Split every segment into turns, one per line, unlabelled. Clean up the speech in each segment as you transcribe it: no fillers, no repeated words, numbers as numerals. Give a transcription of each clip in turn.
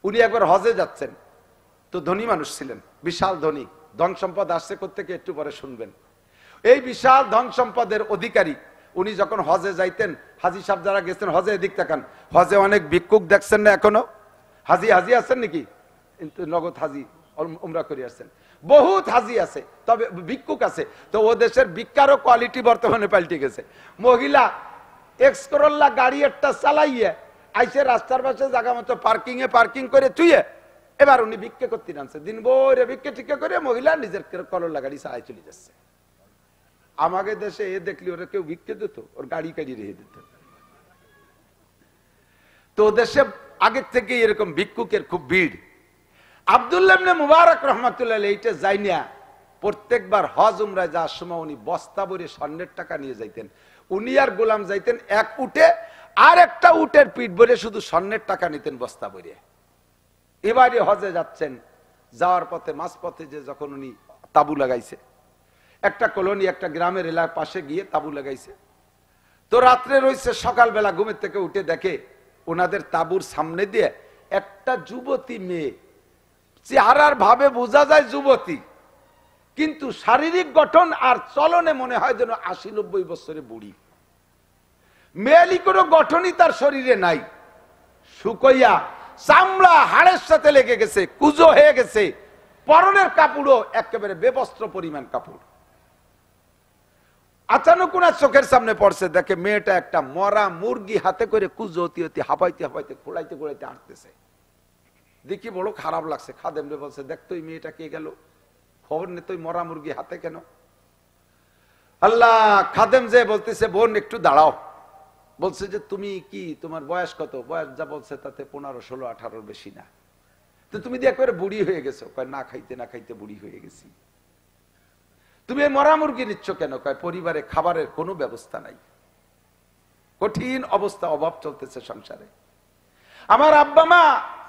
উনি একবার হজে যাচ্ছেন, তো ধনী মানুষ ছিলেন, বিশাল ধনী, ধন সম্পদ আসছে কোত্থেকে একটু পরে শুনবেন। এই বিশাল ধন সম্পদের অধিকারী উনি যখন হজে যাইতেন, হাজি সাহেব যারা গেছেন হজে, এদিক তাকান, হজে অনেক ভিক্ষুক দেখছেন না এখনো? হাজি হাজি আছেন নাকি? নগদ হাজি উমরা করে আসছেন, বহুত হাজি আছে, তবে ভিক্ষুক আছে। তো ও দেশের ভিক্ষারও কোয়ালিটি বর্তমানে পাল্টে গেছে। মহিলা এক্স করোলা গাড়ি একটা চালাইয়ে আইসে রাস্তার পাশে জায়গা মতো পার্কিং করে তুইয়ে এবার উনি ভিক্ষা করতে নামছে, দিন ভরে ভিক্ষা টিক্ষা করে মহিলা নিজের করোলা গাড়ি চালাই চলে যাচ্ছে। আমাদের দেশে এ দেখলি ওরা কেউ ভিক্ষা দিত, ওর গাড়ি কাড়ি রেখে দিত। তো দেশে আগের থেকে এরকম ভিক্ষুকের খুব ভিড়। আব্দুল্লাহ ইবনে মুবারক রাহমাতুল্লাহ আলাইহি এইটা যাইনা প্রত্যেকবার হজ উমরায় যাওয়ার সময় উনি বস্তা ভরে স্বর্ণের টাকা নিয়ে যাইতেন। উনি আর গোলাম যাইতেন এক উটে, আর একটা উটের পিঠ ভরে শুধু স্বর্ণের টাকা নিতেন বস্তা ভরে। এবারে হজে যাচ্ছেন, যাওয়ার পথে মাঝপথে যে যখন উনি তাবু লাগাইছে, একটা কলোনি একটা গ্রামের এলাকার পাশে গিয়ে তাবু লাগাইছে, তো রাত্রে রয়েছে, সকালবেলা ঘুমের থেকে উঠে দেখে ওনাদের তাবুর সামনে দিয়ে একটা যুবতী মেয়ে, চেহারার ভাবে বোঝা যায় যুবতী, কিন্তু শারীরিক গঠন আর চলনে মনে হয় যেন ৮০-৯০ বছরের বুড়ি। মেয়েলি কোনো গঠনই তার শরীরে নাই, শুকইয়া চামড়া হাড়ের সাথে লেগে গেছে, কুজো হয়ে গেছে, পরনের কাপড়ও একেবারে বেবস্ত্র পরিমাণ কাপড়। আচানক ওনার চোখের সামনে পড়ছে, দেখে মেয়েটা একটা মরা মুরগি হাতে করে কুজো অতি অতি হাঁপাইতে হাঁপাইতে খোড়াইতে খোড়াইতে হাঁটতেছে। দেখি বড় খারাপ লাগছে। খাদেম রে বলছে, দেখ তো মেয়েটা কে গেল, খবর নে তুই মরা মুরগি হাতে কেন? আল্লাহ, খাদেম যে বলতেছে, বোন একটু দাঁড়াও। বলছে যে তুমি কি, তোমার বয়স কত? বয়স যা বলছে তাতে 15, 16, 18 বেশি না। তো তুমি দিয়ে একবারে বুড়ি হয়ে গেছো। কয় না খাইতে না খাইতে বুড়ি হয়ে গেছি। তুমি এই মরা মুরগি নিচ্ছ কেন? কয় পরিবারে খাবারের কোনো ব্যবস্থা নাই, কঠিন অবস্থা, অভাব চলতেছে সংসারে। আমার আব্বা মা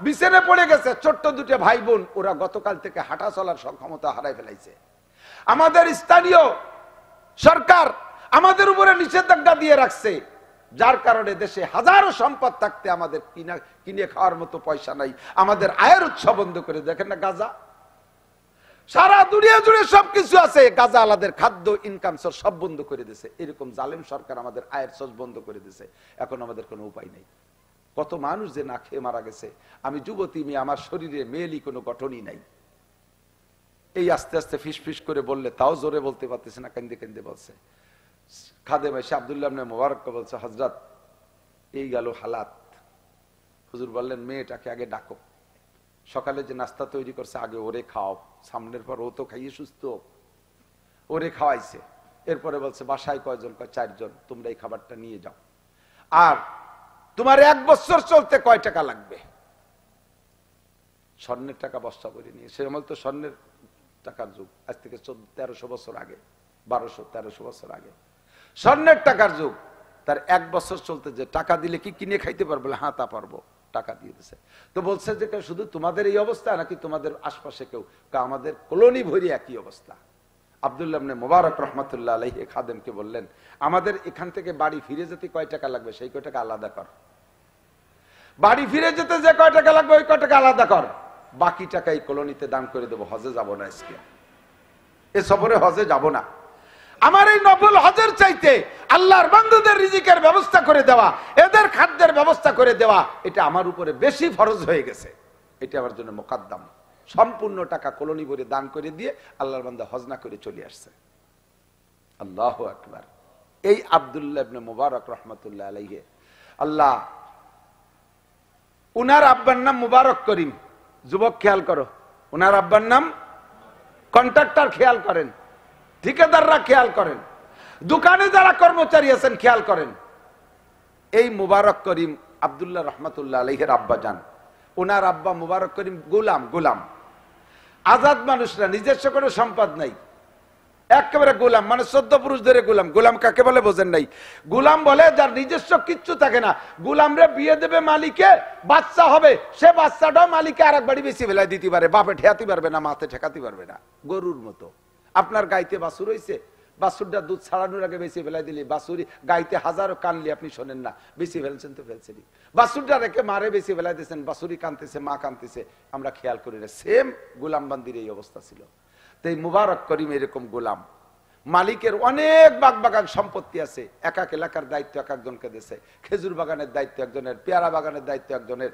বিছানে পড়ে গেছে, ছোট্ট দুটো ভাই বোন, ওরা গতকাল থেকে হাঁটা চলার সক্ষমতা হারাই ফেলাইছে। আমাদের স্থানীয় সরকার আমাদের উপরে নিষেধাজ্ঞা দিয়ে রাখছে, যার কারণে দেশে হাজারো সম্পদ থাকতে আমাদের কিনে খাওয়ার মতো পয়সা নাই, আমাদের আয়ের উৎস বন্ধ করে। দেখেন না গাজা, সারা দুনিয়া জুড়ে সবকিছু আছে, গাজা আলাদের খাদ্য ইনকাম সোর্স সব বন্ধ করে দিয়েছে। এরকম জালেম সরকার আমাদের আয়ের সোর্স বন্ধ করে দিয়েছে। এখন আমাদের কোনো উপায় নেই। কত মানুষ যে না খেয়ে মারা গেছে। আমি যুবতী মেয়ে, আমার শরীরে মেয়েলি কোনো গঠনই নাই। এই আস্তে আস্তে ফিস ফিস করে বললে তাও জোরে বলতে পারতেছে না, কান্দে কান্দে বলছে। খাদেম এসে আব্দুল্লাহ ইবনে মুবারককে বলছে, হযরত এই গেল হালাত। হুজুর বললেন, মেয়েটাকে আগে ডাকো, সকালে যে নাস্তা তৈরি করছে আগে ওরে খাও, সামনের পর ও তো খাইয়ে সুস্থ, ওরে খাওয়াইছে। এরপরে বলছে বাসায় কয়জন? কয় 4 জন, তোমরা এই খাবারটা নিয়ে যাও। আর তোমার 1 বছর চলতে কয় টাকা লাগবে? স্বর্ণের টাকা বস্তা করে নিয়ে, সে আমল তো স্বর্ণের টাকার যুগ, আজ থেকে 1300 বছর আগে, 1200-1300 বছর আগে স্বর্ণের টাকার যুগ। তার 1 বছর চলতে যে টাকা দিলে কি কিনে খাইতে পারবো? হ্যাঁ তা পারবো, টাকা দিয়ে দিছে। তো বলছে যে শুধু তোমাদের এই অবস্থা নাকি তোমাদের আশপাশে কেউ? আমাদের কলোনি ভরি একই অবস্থা। আব্দুল্লাহ ইবনে মুবারক রাহমাতুল্লাহ আলাইহি খাদেমকে বললেন, আমাদের এখান থেকে বাড়ি ফিরে যেতে কয় টাকা লাগবে সেই কয় টাকা আলাদা কর। বাড়ি ফিরে যেতে যে কয় টাকা লাগবে ওই কয় টাকা আলাদা কর, বাকি টাকা এই কলোনিতে দান করে দেবো। হজে যাব না, আজকে এ সফরে হজে যাব না। আমার এই নফল হজের চাইতে আল্লাহর বান্দাদের রিজিকের ব্যবস্থা করে দেওয়া, এদের খাদ্যের ব্যবস্থা করে দেওয়া, এটা আমার উপরে বেশি ফরজ হয়ে গেছে। এটা আমার জন্য মুকদ্দম। সম্পূর্ণ টাকা কলোনি ভরে দান করে দিয়ে আল্লাহর বান্দা হজ না করে চলে আসছে। আল্লাহু আকবার। এই আব্দুল্লাহ ইবনে মুবারক রাহমাতুল্লাহ আলাইহি, আল্লাহ উনার আব্বার নাম মুবারক করিম। যুবক খেয়াল করো, উনার আব্বার নাম, কন্ট্রাক্টর খেয়াল করেন, ঠিকাদাররা খেয়াল করেন, দোকানে যারা কর্মচারী আছেন খেয়াল করেন। এই মুবারক করিম আব্দুল্লাহ রাহমাতুল্লাহ আলাইহির আব্বা যান। ওনার আব্বা মুবারক করিম গোলাম, আজাদ মানুষরা, নিজস্ব কোনো সম্পদ নাই, একেবারে গোলাম, মানে 14 পুরুষ ধরে গোলাম। গোলাম কাকে বলে বোঝেন নাই? গোলাম বলে যার নিজস্ব কিচ্ছু থাকে না। গোলামরে বিয়ে দেবে মালিকে, বাচ্চা হবে, সে বাচ্চাটাও মালিকে আরেক বাড়ি বেশি বেলায় দিতে পারে, বাপে ঠেকাতে পারবে না, মাতে ঠেকাতে পারবে না। গরুর মতো। আপনার গাইতে বাছুর হইছে, বাছুরটা দুধ ছাড়ানোর আগে বেশি ফেলাই দিলি, বাছুরি গাইতে হাজারো কানলি আপনি শোনেন না, বেশি ফেলছেন তো ফেলছেনি। বাছুরটা রেখে মারে বেশি ফেলাই দিয়েছেন, বাছুরি কানতেছে, মা কানতেছে, আমরা খেয়াল করি না। সেম গোলামবান্দির এই অবস্থা ছিল। তো এই মুবারক করিম এরকম গোলাম, মালিকের অনেক বাগান সম্পত্তি আছে, এক এক এলাকার দায়িত্ব এক একজনকে দিয়েছে। খেজুর বাগানের দায়িত্ব একজনের, পেয়ারা বাগানের দায়িত্ব একজনের,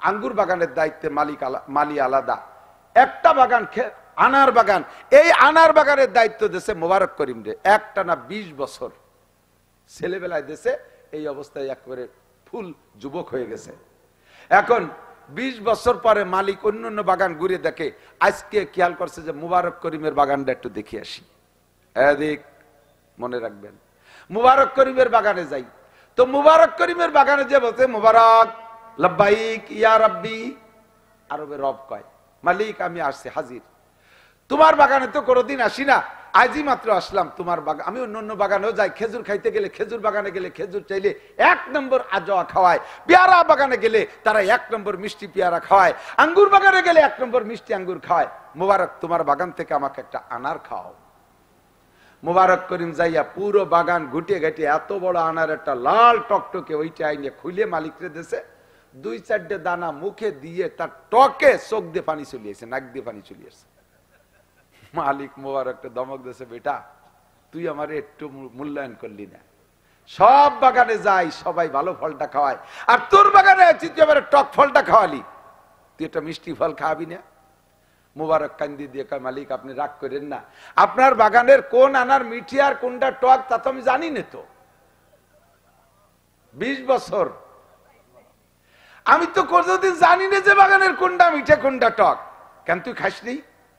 আঙ্গুর বাগানের দায়িত্বে মালি আলাদা, একটা বাগান আনার বাগান, এই আনার বাগানের দায়িত্ব দিয়েছে মুবারক করিম রে। একটা না 20 বছর ছেলেবেলায় দিয়েছে, এই অবস্থায় একবারে ফুল যুবক হয়ে গেছে। এখন 20 বছর পরে মালিক অন্য বাগান ঘুরে দেখে, আজকে খেয়াল করছে যে মুবারক করিমের বাগানটা একটু দেখে আসি। এদিক মনে রাখবেন, মুবারক করিমের বাগানে যাই। তো মুবারক করিমের বাগানে যে বলতে, মুবারক লব্বাইক ইয়া রাব্বি, আরবে রব কয়, মালিক আমি আসছি হাজির। তোমার বাগানে তো কোনোদিন আসি না, আজই মাত্র আসলাম তোমার বাগান। আমি অন্য বাগানেও যাই, খেজুর খাইতে গেলে, খেজুর বাগানে গেলে খেজুর চাইলে 1 নম্বর আজোয়া খাওয়ায়, পেয়ারা বাগানে গেলে তারা 1 নম্বর মিষ্টি পেয়ারা খাওয়ায়, আঙ্গুর বাগানে গেলে 1 নম্বর মিষ্টি আঙ্গুর খাওয়ায়। মুবারক তোমার বাগান থেকে আমাকে একটা আনার খাও। মুবারক করিম যাইয়া পুরো বাগান ঘুটে ঘাটে এত বড় আনার একটা লাল টকটকে ওইটা আইনে খুলে মালিকরে দেশে 2-4টে দানা মুখে দিয়ে তার টকে চোখ দিয়ে পানি চলিয়েছে, নাক দিয়ে পানি চলিয়েছে। মালিক মুবারককে দমক দেশে, বেটা তুই আমার একটু মূল্যায়ন করলি না। সব বাগানে যাই, সবাই ভালো ফলটা খাওয়ায়, আর তোর বাগানে আছি তুই আবার টক ফলটা খাওয়ালি, তুই একটা মিষ্টি ফল খাওয়াবি না? মুবারক কান্দি দিয়ে কয়, মালিক আপনি রাগ করেন না, আপনার বাগানের কোন আনার মিঠি আর কোনটা টক তা তো আমি জানি না। তো 20 বছর আমি তো কোনোদিন জানি না যে বাগানের কোনটা মিঠে কোনটা টক। কেন তুই খাসনি?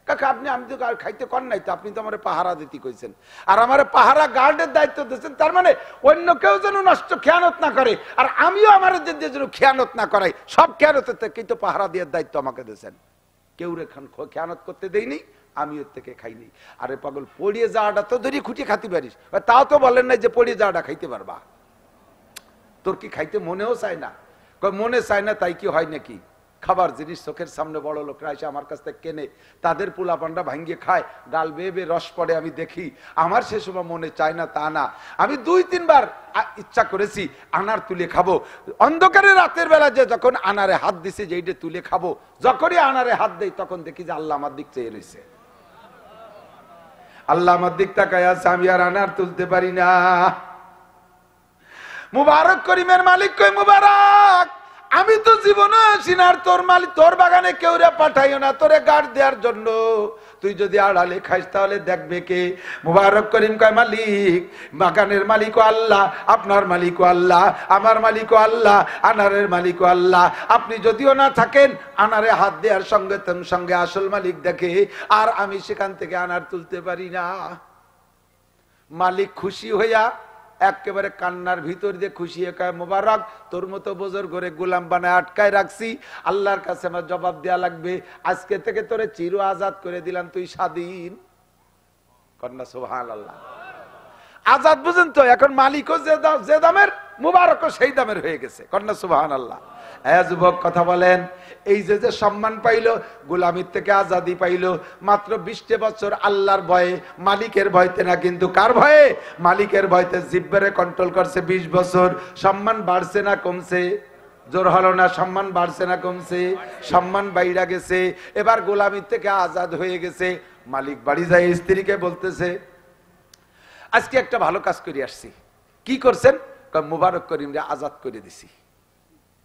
কাকা আপনি, আমি তো খাইতে কর নাই তো, আপনি তো আমার পাহারা দিতে কইছেন, আর আমার পাহারা গার্ডের দায়িত্ব দিয়েছেন, তার মানে অন্য কেউ যেন নষ্ট খেয়ানত না করে, আর আমিও আমার যেন খেয়ানত না করাই, সব খেয়ানতের থেকে তো পাহারা দেওয়ার দায়িত্ব আমাকে দিয়েছেন। কেউ রেখান খেয়ানত করতে দেয়নি, আমি ওর থেকে খাইনি। আরে পাগল, পড়িয়ে যাওয়াটা তো ধরি খুঁটি খাতে পারিস, তাও তো বলেন নাই যে পড়িয়ে যাওয়াটা খাইতে পারবা। তোর কি খাইতে মনেও চায় না? মনে চায় না তাই কি হয় নাকি? খাবার জিনিস চোখের সামনে বড় লোকরা এসে আমার কাছ থেকে কেনে, তাদের পোলা পান্ডা ভাঙ্গিয়ে খায়, গাল বেয়ে বেয়ে রস পড়ে, আমি দেখি, আমার সে সময় মনে চায় না তা না। আমি 2-3 বার ইচ্ছা করেছি আনার তুলে খাবো। অন্ধকারে রাতের বেলা যে যখন আনারে হাত দিছে যে এইটা তুলে খাবো, যখনই আনারে হাত দেই তখন দেখি যে আল্লাহ আমার দিক চেয়ে রয়েছে, আল্লাহ আমার দিক তাকায় আছে, আমি আর আনার তুলতে পারি না। মুবারক করিমের মালিক কই, মুবারক আমি তো জীবনে আসি না, আর তোর মালিক তোর বাগানে কেউ রে পাঠাইও না তোরে গার্ড দেওয়ার জন্য, তুই যদি আড়ালে খাইস তাহলে দেখবে কে? মুবারক করিম কয়, মালিক বাগানের মালিকও আল্লাহ, আপনার মালিকও আল্লাহ, আমার মালিকও আল্লাহ, আনারের মালিকও আল্লাহ। আপনি যদিও না থাকেন, আনারে হাত দেওয়ার সঙ্গে সঙ্গে আসল মালিক দেখে, আর আমি সেখান থেকে আনার তুলতে পারি না। মালিক খুশি হইয়া একেবারে কান্নার ভিতর দিয়ে খুশি হয়ে কয়, মুবারক তোর মতো বোঝর করে গোলাম বানায় আটকায় রাখছি, আল্লাহর কাছে আমার জবাব দেয়া লাগবে, আজকে থেকে তোরে চির আজাদ করে দিলাম, তুই স্বাধীন। কন্যা সুবহানাল্লাহ। আজাদ বুঝেন তো? এখন মালিকও যে দামের, মুবারকও সেই দামের হয়ে গেছে। কন্যা সুবহানাল্লাহ। যুবক কথা বলেন, এই যে সম্মান পাইলো, গোলামির থেকে আজাদি পাইলো, মাত্র 20 বছর আল্লাহর ভয়ে, মালিকের ভয়তে না, কিন্তু কার ভয়ে? মালিকের ভয়তে জিহ্বারে কন্ট্রোল করছে। 20 বছর সম্মান বাড়ছে না কমছে? জোর হলো না? সম্মান বাড়ছে না কমছে? সম্মান বাইরা গেছে। এবার গোলামির থেকে আজাদ হয়ে গেছে। মালিক বাড়ি যায় স্ত্রীকে বলতেছে, আজকে একটা ভালো কাজ করে আসছি। কি করছেন? মুবারক করিম রে আজাদ করে দিছি।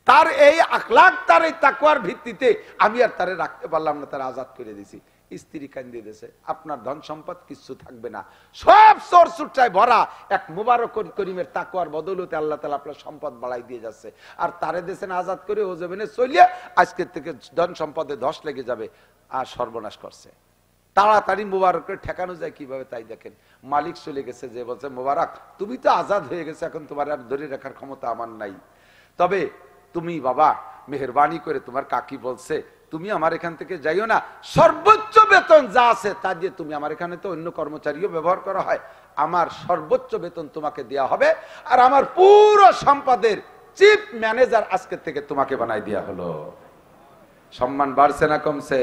তার এই আখলাক, তার এই তাকওয়ার ভিত্তিতে আমি আর তারে রাখতে পারলাম না, তার আজাদ করে দিছি। স্ত্রী কান্দি দিয়েছে, আপনার ধন সম্পদ কিছু থাকবে না, সব চোর চুট্টায় ভরা। এক মুবারক করিমের তাকওয়ার বদৌলতে আল্লাহ তাআলা আপনার সম্পদ বাড়াই দিয়ে যাচ্ছে, আর তারে দেশেন আজাদ করে ও জমিনে চলিয়া আজকের থেকে ধন সম্পদে ধস লেগে যাবে, আর সর্বনাশ করছে। তাড়াতাড়ি মুবারকের ঠেকানো যায় কিভাবে তাই দেখেন। মালিক চলে গেছে, যে বলছে, মুবারক তুমি তো আজাদ হয়ে গেছে, এখন তোমার আর ধরে রাখার ক্ষমতা আমার নাই, তবে তুমি বাবা মেহেরবানি করে, তোমার কাকি বলছে তুমি আমার এখান থেকে যাইও না, সর্বোচ্চ বেতন যা আছে তা দিয়ে তুমি, আমার এখানে তো অন্য কর্মচারীও ব্যবহার করা হয়, আমার সর্বোচ্চ বেতন তোমাকে দেয়া হবে, আর আমার পুরো সম্পদের চিফ ম্যানেজার আজকের থেকে তোমাকে বানাই দেয়া হলো। সম্মান বাড়ছে না কমছে?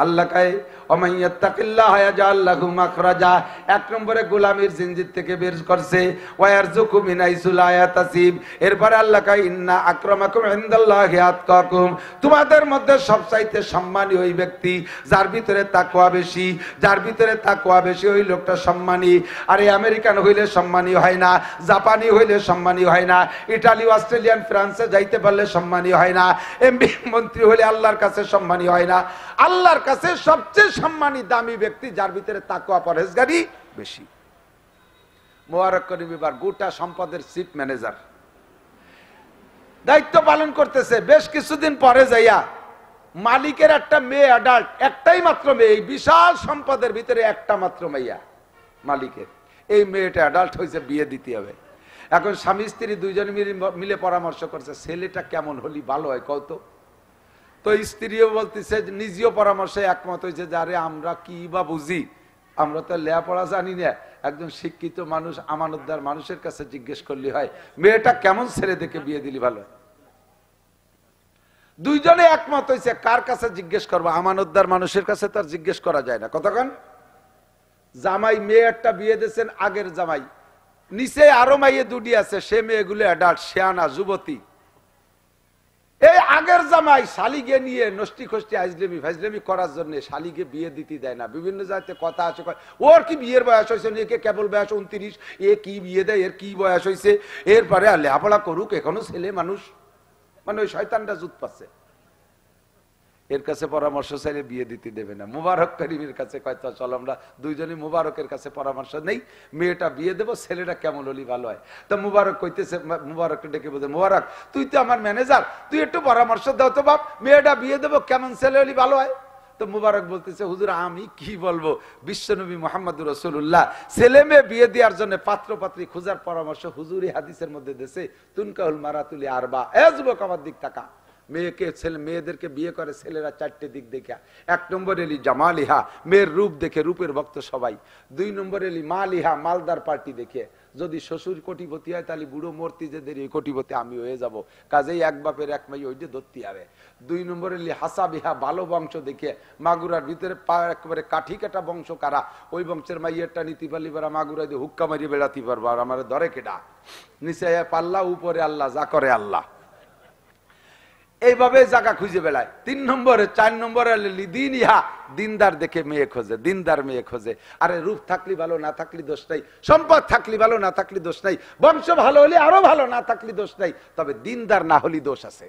আল্লাহ কয় ওমাইয়াত্তাকিল্লাহ ইয়াজআল লাহু মাখরাজা, এক নম্বরে গোলামীর জিনজির থেকে বের করছে, ওয়ায়ারযুকু মিন হাইসু লা ইয়াহতাসিব। এরপরে আল্লাহ কয় ইন্না আকরামাকুম ইনদাল্লাহি আতকাকুম, তোমাদের মধ্যে সবচাইতে সম্মানী ওই ব্যক্তি যার ভিতরে তাকওয়া বেশি, যার ভিতরে তাকওয়া বেশি ওই লোকটা সম্মানী। আর এই আমেরিকান হইলে সম্মানী হয় না, জাপানি হইলে সম্মানী হয় না, ইটালি অস্ট্রেলিয়ান ফ্রান্সে যাইতে পারলে সম্মানী হয় না, এমপি মন্ত্রী হলে আল্লাহর কাছে সম্মানী হয় না। আল্লাহর কাছে সবচেয়ে সম্মানী দামি ব্যক্তি যার ভিতরে তাকওয়া পরহেজগারি বেশি। মোবারক করিম এবার গোটা সম্পদের চিফ ম্যানেজার দায়িত্ব পালন করতেছে। বেশ কিছুদিন পরে যাইয়া মালিকের একটা মেয়ে অ্যাডাল্ট, একটাই মাত্র মেয়ে, এই বিশাল সম্পদের ভিতরে একটা মাত্র মেয়া মালিকের, এই মেয়েটা অ্যাডাল্ট হয়েছে, বিয়ে দিতে হবে। এখন স্বামী স্ত্রী দুইজন মিলে পরামর্শ করছে ছেলেটা কেমন হলি ভালো হয় কত। তো স্ত্রীও বলতেছে, নিজেও পরামর্শে একমত হয়েছে যে আরে আমরা কি বা বুঝি, আমরা তো লেখাপড়া জানি না, একজন শিক্ষিত মানুষ আমানতদার মানুষের কাছে জিজ্ঞেস করলে হয় মেয়েটা কেমন ছেলে দেখে বিয়ে দিলি ভালো হয়। দুইজনে একমত হয়েছে কার কাছে জিজ্ঞেস করবো, আমানতদার মানুষের কাছে তার জিজ্ঞেস করা যায় না। কতক্ষণ জামাই মেয়ে একটা বিয়ে দিয়েছেন, আগের জামাই, নিচে আরো মাইয়ে দুটি আছে, সে মেয়েগুলো অ্যাডাল্ট শেয়ানা যুবতী। এই আগের জামাই শালিকে নিয়ে নষ্টি খষ্টি আইজলেমি ফাইজলেমি করার জন্য শালিকে বিয়ে দিতে দেয় না। বিভিন্ন জায়গাতে কথা আছে, ওর কি বিয়ের বয়স হয়েছে, একে কেবল বয়স 29, এ কি বিয়ে দেয়, এর কি বয়স হয়েছে, এরপরে লেখাপড়া করুক, এখনো ছেলে মানুষ, মানে ওই শয়তানটা জুত পাচ্ছে। এর কাছে পরামর্শ চাইলে বিয়ে দিতে দেবে না। মুবারক করিমের কাছে কয়তো চল আমরা দুইজনই মুবারকের কাছে পরামর্শ নেই, মেয়েটা বিয়ে দেবো, ছেলেটা কেমন হলি ভালো হয়। তো মুবারক কইতেছে, মুবারক ডেকে বলছে, মুবারক তুই তো আমার ম্যানেজার, তুই একটু পরামর্শ দাও তো বাপ, মেয়েটা বিয়ে দেবো, কেমন ছেলে হলি ভালো হয়। তো মুবারক বলতেছে, হুজুর আমি কি বলবো, বিশ্বনবী মুহাম্মদুর রাসূলুল্লাহ ছেলে মেয়ে বিয়ে দেওয়ার জন্য পাত্র পাত্রী খোঁজার পরামর্শ হুজুরি হাদিসের মধ্যে দিয়েছে, তুনকাহুল মারাতুলি আরবা। এ যুবক আমার দিক তাকা, মেয়েকে ছেলে মেয়েদেরকে বিয়ে করে ছেলেরা চারটে দিক দেখে। এক নম্বর এলি জামালিহা, মেয়ের রূপ দেখে, রূপের ভক্ত সবাই। দুই নম্বর এলি মালিহা, মালদার পার্টি দেখে, যদি শ্বশুর কোটিপতি হয় তাহলে বুড়ো মূর্তি যে দেরি কোটিপতি আমি হয়ে যাব, কাজেই এক বাপের এক মাই ওইটা ধরতে হবে। দুই নম্বর এলি হাসাবিহা, ভালো বংশ দেখে, মাগুরার ভিতরে একেবারে কাঠি কাটা বংশ কারা, ওই বংশের মাইয়েরটা নীতি পালি বেড়া মাগুরা দিয়ে হুক্কা মারিয়ে বেড়াতে পারবো, আর আমার ধরে কেটা, নিচে পাল্লা উপরে আল্লাহ, যা করে আল্লাহ, এইভাবে জায়গা খুঁজে বেড়ায়। তিন নম্বরে, চার নম্বরে দিন ইহা, দিনদার দেখে মেয়ে খোঁজে, দিনদার মেয়ে খোঁজে। আরে রূপ থাকলি ভালো, না থাকলি দোষ নাই, সম্পদ থাকলি ভালো, না থাকলি দোষ নাই, বংশ ভালো হলে আরো ভালো, না থাকলি দোষ নাই, তবে দিনদার না হলি দোষ আছে।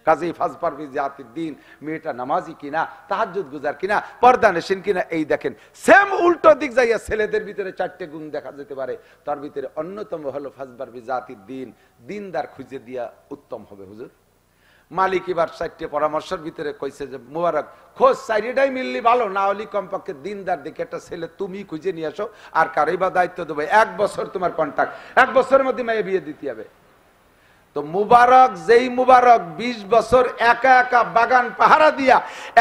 কাজেই ফাজ পারবি জাতির দিন, মেয়েটা নামাজি কিনা, তাহাজ্জুদ গুজার কিনা, পর্দা নেশিন কিনা। এই দেখেন সেম উল্টো দিক যাইয়া ছেলেদের ভিতরে চারটে গুণ দেখা যেতে পারে, তার ভিতরে অন্যতম হলো ফাজ পারবি জাতির দিন, দিনদার খুঁজে দিয়া উত্তম হবে। হুজুর মালিক এবার চারটে পরামর্শের ভিতরে কইছে যে মুবারক খোঁজ চারিটাই মিললি ভালো, না হলে কমপক্ষে দিনদার দেখে একটা ছেলে তুমি খুঁজে নিয়ে আসো, আর কারোই বা দায়িত্ব দেবো, 1 বছর তোমার কন্ট্রাক্ট, 1 বছরের মধ্যে মেয়ে বিয়ে দিতে হবে। তো মুবারক, যেই মুবারক 20 বছর একা একা বাগান পাহারা দিয়া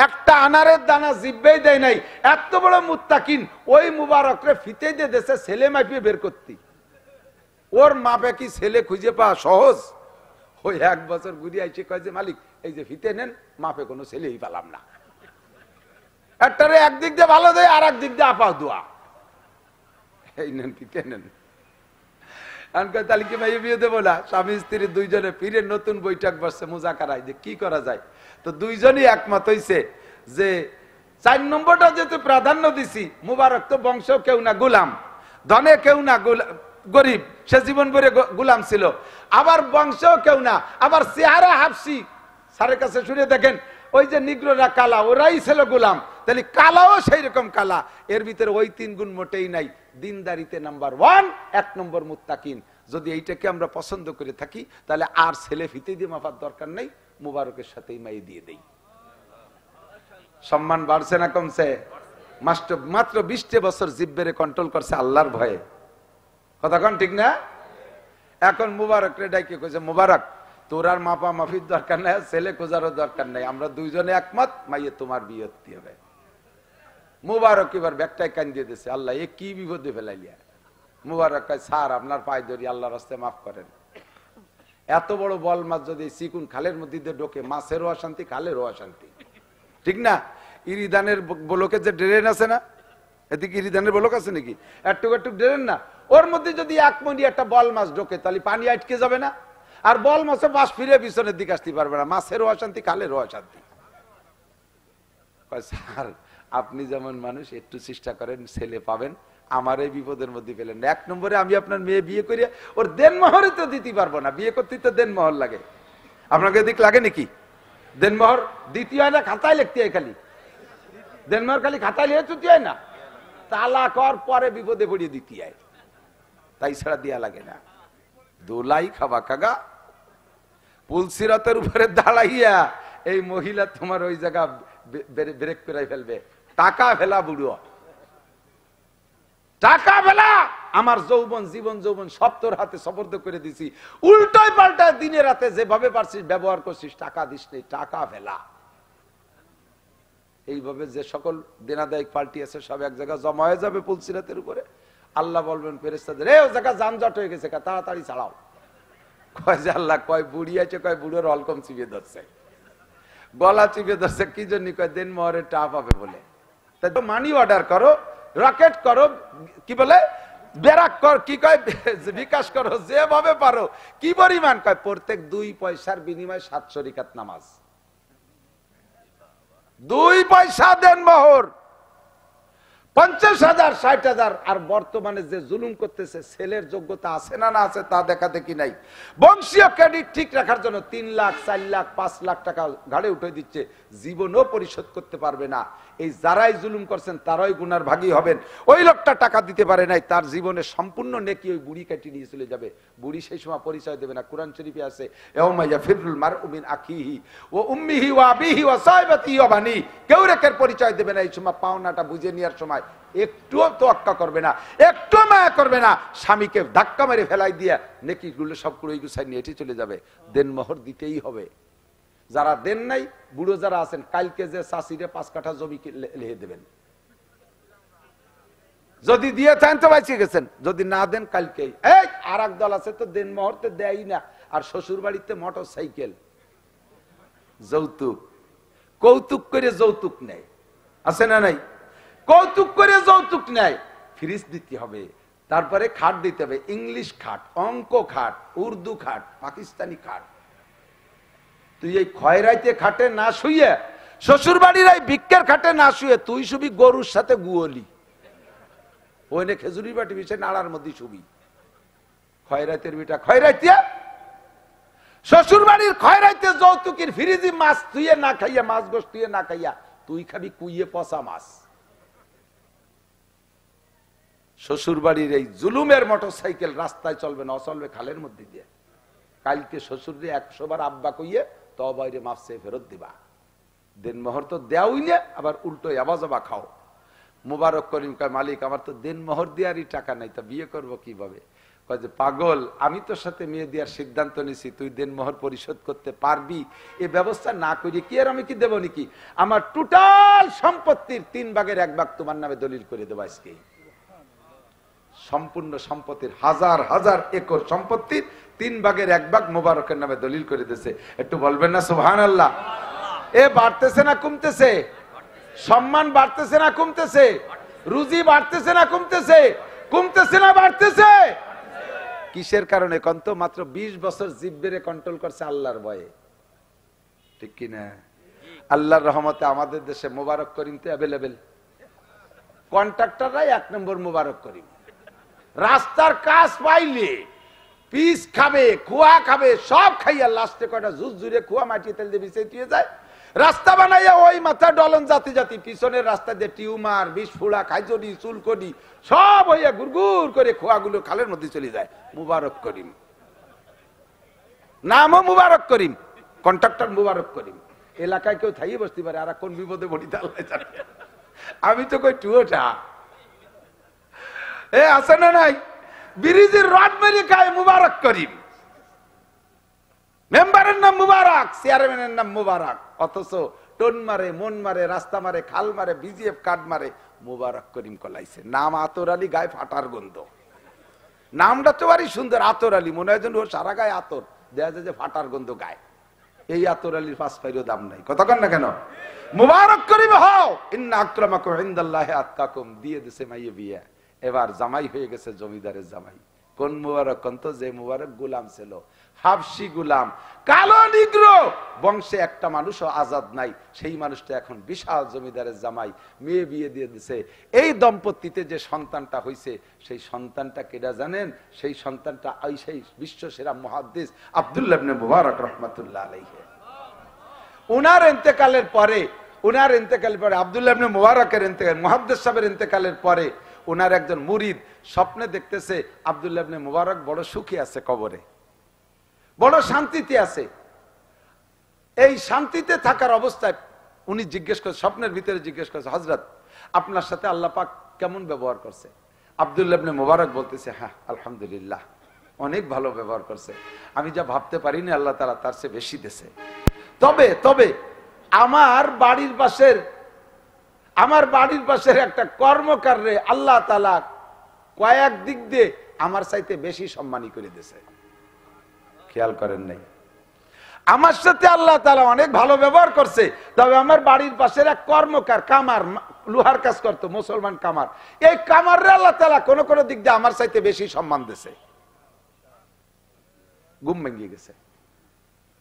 একটা আনারের দানা জিব্বেই দেয় নাই, এত বড় মুত্তাকিন, ওই মুবারকরে ফিতে দিয়ে দেশে ছেলে মাপিয়ে বের করতি। ওর মাপে কি ছেলে খুঁজে পাওয়া সহজ? ওই 1 বছর ঘুরিয়ে এসে কয় যে মালিক এই যে ফিতে নেন, মাপে কোনো ছেলেই পেলাম না। একটারে একদিক দিয়ে ভালো দেয়, আর একদিক দিয়ে আপা দোয়া, এই নেন ফিতে নেন। তাহলে কি মাইয়ে বিয়ে দেবো না? স্বামী স্ত্রী দুইজনে ফিরে নতুন বৈঠক বসছে মুজাকারায় যে কি করা যায়। তো দুইজনই একমত হইছে যে 4 নম্বরটা যেহেতু প্রাধান্য দিছি, মুবারক তো বংশ কেউ না গোলাম, ধনে কেউ না গরিব, সে জীবন ভরে গোলাম ছিল, আবার বংশ কেউ না, আবার চেহারা হাফসি। স্যারের কাছে শুনে দেখেন ওই যে নিগ্রোরা কালা, ওরাই ছিল গোলাম, তাহলে কালাও সেই রকম কালা। এর ভিতরে ওই 3 গুণ মোটেই নাই। দিনদারিতে নাম্বার 1, 1 নম্বর মুত্তাকিন। যদি এইটাকে আমরা পছন্দ করে থাকি তাহলে আর ছেলে ফিতে দিয়ে মাপার দরকার নেই, মুবারকের সাথেই মাইয়ে দিয়ে দেই। সম্মান বাড়ছে না কমছে? মাত্র 20 বছর জিব্বেরে কন্ট্রোল করছে আল্লাহর ভয়ে। কথা কন ঠিক না? এখন মুবারক রে ডাইকে কইছে, মুবারক তোর আর মাপা মাফির দরকার নাই, ছেলে খোঁজারও দরকার নাই, আমরা দুইজনে একমত, মাইয়ে তোমার বিয়ে হতে হবে। মুবারক এবার ব্যাগটায় কান দিয়ে দিয়েছে, আল্লাহ এ কি বিপদে ফেলাইলিয়া। মুবারক কয় স্যার আপনার পায়ে ধরি, আল্লাহর রাস্তায় মাফ করেন। এত বড় বল মাছ যদি চিকুন খালের মধ্যে ঢোকে, মাছেরও অশান্তি, খালেরও অশান্তি, ঠিক না? ইরিদানের ব্লকে যে ড্রেন আছে না, এদিকে ইরিদানের ব্লক আছে নাকি, একটু একটু ড্রেন না, ওর মধ্যে যদি এক মনি একটা বল মাছ ঢোকে তাহলে পানি আটকে যাবে না? আর বল মাছে বাস ফিরে পিছনের দিকে আসতে পারবে না, মাছেরও অশান্তি, কালেরও অশান্তি। স্যার আপনি যেমন মানুষ, একটু চেষ্টা করেন, ছেলে পাবেন, আমার এই বিপদের মধ্যে পেলেন না। 1 নম্বরে আমি আপনার মেয়ে বিয়ে করিয়া ওর দেনমোহরই তো দিতে পারবো না, বিয়ে করতে তো দেনমোহর লাগে। আপনাকে দিক লাগে নাকি? দেনমোহর দিতে হয় না, খাতায় লিখতে হয় খালি। দেনমোহর খালি খাতায় লিখে চুতি হয় না, তালাক হওয়ার পরে বিপদে পড়িয়ে দিতে হয়, তাই ছাড়া দিয়া লাগে না। দোলাই খাবা কাগা, পুলসিরাতের উপরে দাঁড়াইয়া এই মহিলা তোমার ওই জায়গা ব্রেক করে ফেলবে। টাকা ফেলা বুড়ো, টাকা ফেলা, আমার যৌবন, জীবন যৌবন সব তোর হাতে সবর্দ করে দিছি, উল্টায় পাল্টায় দিনে রাতে যেভাবে পারছিস ব্যবহার করছিস, টাকা দিস নেই, টাকা ফেলা। এইভাবে যে সকল দেনাদায়িক পাল্টি আছে সব এক জায়গায় জমা হয়ে যাবে পুলসিরাতের উপরে। আল্লাহ বলবেন ফেরেশতাদের, এই জায়গা যানজট হয়ে গেছে, তাড়াতাড়ি ছাড়াও। কয় যে আল্লাহ, কয় বুড়ি আছে, কয় বুড়োর অলকম চিবিয়ে ধরছে, গলা চিবিয়ে ধরছে, কি জন্য? কয় দেনমোহরের টা পাবে বলে। তাই তো মানি অর্ডার করো, রকেট করো, কি বলে বেরাক কর, কি কয় বিকাশ করো, যেভাবে পারো। কি পরিমাণ? কয় প্রত্যেক 2 পয়সার বিনিময়ে 700 রাকাত নামাজ। 2 পয়সা দেনমোহর, 50,000 60,000। আর বর্তমানে যে জুলুম করতেছে, ছেলের যোগ্যতা আছে না না আছে তা দেখা দেখি নাই। বংশীয় ক্রেডিট ঠিক রাখার জন্য 3 লাখ 4 লাখ 5 লাখ টাকা ঘাড়ে উঠে দিচ্ছে, জীবনও পরিশোধ করতে পারবে না। এই যারাই জুলুম করছেন তারাই গুনার ভাগী হবেন। ওই লোকটা টাকা দিতে পারে নাই, তার জীবনে সম্পূর্ণ নেকি ওই বুড়ি কেটে নিয়ে চলে যাবে। বুড়ি সেই সময় পরিচয় দেবে না। কোরআন শরীফে আছে, ইয়াউমা ইয়াফিরুল মারউ মিন আখিহি ওয়া উম্মিহি ওয়া আবিহি ওয়া সাহিবাতিহি ওয়া বানি। কেউ রেখের পরিচয় দেবে না। এই সময় পাওনাটা বুঝে নেওয়ার সময় একটুও তোয়াক্কা করবে না, একটু মায়া করবে না, স্বামীকে ধাক্কা মেরে ফেলাই দিয়ে নেকি গুলো সব কুড়ি গুছাই নিয়ে এটি চলে যাবে। দেনমোহর দিতেই হবে। যারা দেন নাই, বুড়ো যারা আছেন, কালকে যে চাষিরে 5 কাঠা জমি লিখে দেবেন। যদি দিয়ে থাকেন তো বাইচে গেছেন, যদি না দেন কালকেই। এই আর এক দল আছে তো দেনমোহর তো দেয়ই না, আর শ্বশুর বাড়িতে মোটর সাইকেল, যৌতুক, কৌতুক করে যৌতুক নেয়, আছে না নাই? কৌতুক করে যৌতুক নেয়। ফ্রিজ দিতে হবে, তারপরে খাট দিতে হবে, ইংলিশ খাট, অঙ্ক খাট, উর্দু খাট, পাকিস্তানি খাট। তুই এই খয়রাইতে খাটে না শুয়ে, শ্বশুর বাড়ির এই ভিক্ষের খাটে না শুয়ে, তুই শুবি গরুর সাথে গুয়লি, ওইনে খেজুরি বাটি বিষে নাড়ার মধ্যে শুবি। খয়রাইতের বিটা খয়রাইতে, শ্বশুর বাড়ির খয়রাইতে যৌতুকের ফ্রিজি মাছ তুইয়ে না খাইয়া, মাছ গোস তুইয়ে না খাইয়া, তুই খাবি কুইয়ে পচা মাছ। শ্বশুর বাড়ির এই জুলুমের মোটর সাইকেল রাস্তায় চলবে না, চলবে খালের মধ্যে দিয়ে। কালকে শ্বশুর 100 বার আব্বা কইয়ে তো বাইরে মাফ চেয়ে ফেরত দিবা। দেনমোহর তো দেওই না, আবার উল্টো আবাজবা খাও। মুবারক করিম কয়, মালিক আমার তো দেনমোহর দেওয়ারই টাকা নাই, তা বিয়ে করবো কিভাবে? কয় যে পাগল, আমি তোর সাথে মেয়ে দেওয়ার সিদ্ধান্ত নিছি, তুই দেনমোহর পরিশোধ করতে পারবি? এই ব্যবস্থা না করি কি আর আমি কি দেবো নাকি? আমার টোটাল সম্পত্তির 3 ভাগের 1 ভাগ তোমার নামে দলিল করে দেবো আজকে। সম্পূর্ণ সম্পত্তির 1000 একর সম্পত্তির 3 ভাগের 1 ভাগ মোবারকের নামে দলিল করে দিয়েছে। একটু বলবেন না সুবহানাল্লাহ? এ বাড়তেছে না কমতেছে? সম্মান বাড়তেছে না কমতেছে? রুজি বাড়তেছে না কমতেছে? কমতেছে না বাড়তেছে? কিসের কারণে? কন্ত মাত্র 20 বছর জিব্বেরে কন্ট্রোল করছে আল্লাহর ভয়ে, ঠিক কিনা? আল্লাহর রহমতে আমাদের দেশে মোবারক করিম তো অ্যাভেলেবেল। কন্ট্রাক্টররাই 1 নম্বর মোবারক করিম। রাস্তার কাজ পাইলে পিস খাবে, কুয়া খাবে, সব খাইয়া লাস্টে কয়টা জুস জুড়ে কুয়া মাটি তেল দিয়ে বিছিয়ে দিয়ে যায়। রাস্তা বানাইয়া ওই মাথা ডলন জাতি জাতি, পিছনের রাস্তা দিয়ে টিউমার, বিষফুড়া, খাইজনি, চুলকনি সব হইয়া গুড়গুড় করে খোয়াগুলো খালের মধ্যে চলে যায়। মুবারক করিম, নামও মুবারক করিম, কন্ট্রাক্টর মুবারক করিম। এলাকায় কেউ থাইয়ে বসতে পারে, আর কোন বিপদে পড়িতে আল্লাহ জানে। আমি তো কই টুয়োটা এ আছে না নাই? ব্রিজের রড মেরে খায় মুবারক করিম। মেম্বারের নাম মুবারক, চেয়ারম্যানের নাম মুবারক, অথচ টোন মারে, মন মারে, রাস্তা মারে, খাল মারে, বিজিএফ কার্ড মারে, মুবারক করিম কলাইছে। নাম আতর আলী, গায়ে ফাটার গন্ধ। নামটা তো বাড়ি সুন্দর, আতর আলী, মনে হয় যেন ওর সারা গায়ে আতর, দেখা যায় যে ফাটার গন্ধ গায়ে। এই আতর আলীর 5 পাইরও দাম নাই, কতক্ষণ না কেন? মুবারক করিম হও, ইন্না আকরামাকুম ইনদাল্লাহি আতকাকুম, দিয়ে দিছে মাইয়ে বিয়া। এবার জামাই হয়ে গেছে জমিদারের জামাই। কোন মুবারক? কোন যে মুবারক গোলাম ছিল, হাবশি গোলাম, কালো নিগ্রো, বংশে একটা মানুষও আজাদ নাই, সেই মানুষটা এখন বিশাল জমিদারের জামাই, মেয়ে বিয়ে দিয়ে দিছে। এই দম্পতিতে যে সন্তানটা হয়েছে, সেই সন্তানটা কেডা জানেন? সেই সন্তানটা সেই বিশ্ব সেরা মুহাদ্দিস আব্দুল্লাহ ইবনে মুবারক রাহমাতুল্লাহ আলাইহি। উনার ইন্তেকালের পরে আব্দুল্লাহ ইবনে মুবারকের ইন্তেকাল, মুহাদ্দিস সাহেবের ইন্তেকালের পরে উনার একজন মুরিদ স্বপ্নে দেখতেছে আব্দুল্লাহ ইবনে মুবারক বড় সুখী আছে, কবরে বড় শান্তিতে আছে। এই শান্তিতে থাকার অবস্থায় উনি জিজ্ঞেস করে, স্বপ্নের ভিতরে জিজ্ঞেস করছে, হযরত আপনার সাথে আল্লাহ পাক কেমন ব্যবহার করছে? আব্দুল্লাহ ইবনে মুবারক বলতেছে, হ্যাঁ আলহামদুলিল্লাহ, অনেক ভালো ব্যবহার করছে, আমি যা ভাবতে পারিনি আল্লাহ তাআলা তার চেয়ে বেশি দিয়েছে। তবে আমার বাড়ির পাশের একটা কর্মকাররে আল্লাহ তাআলা কয়েক দিক দিয়ে আমার চাইতে বেশি সম্মানী করে দিয়েছে। খেয়াল করেন নাই? আমার সাথে আল্লাহ তাআলা অনেক ভালো ব্যবহার করছে, তবে আমার বাড়ির পাশের এক কর্মকার, কামার, লোহার কাজ করতো, মুসলমান কামার, এই কামাররে আল্লাহ তাআলা কোন কোন দিক দিয়ে আমার চাইতে বেশি সম্মান দিয়েছে। ঘুম ভেঙে গেছে,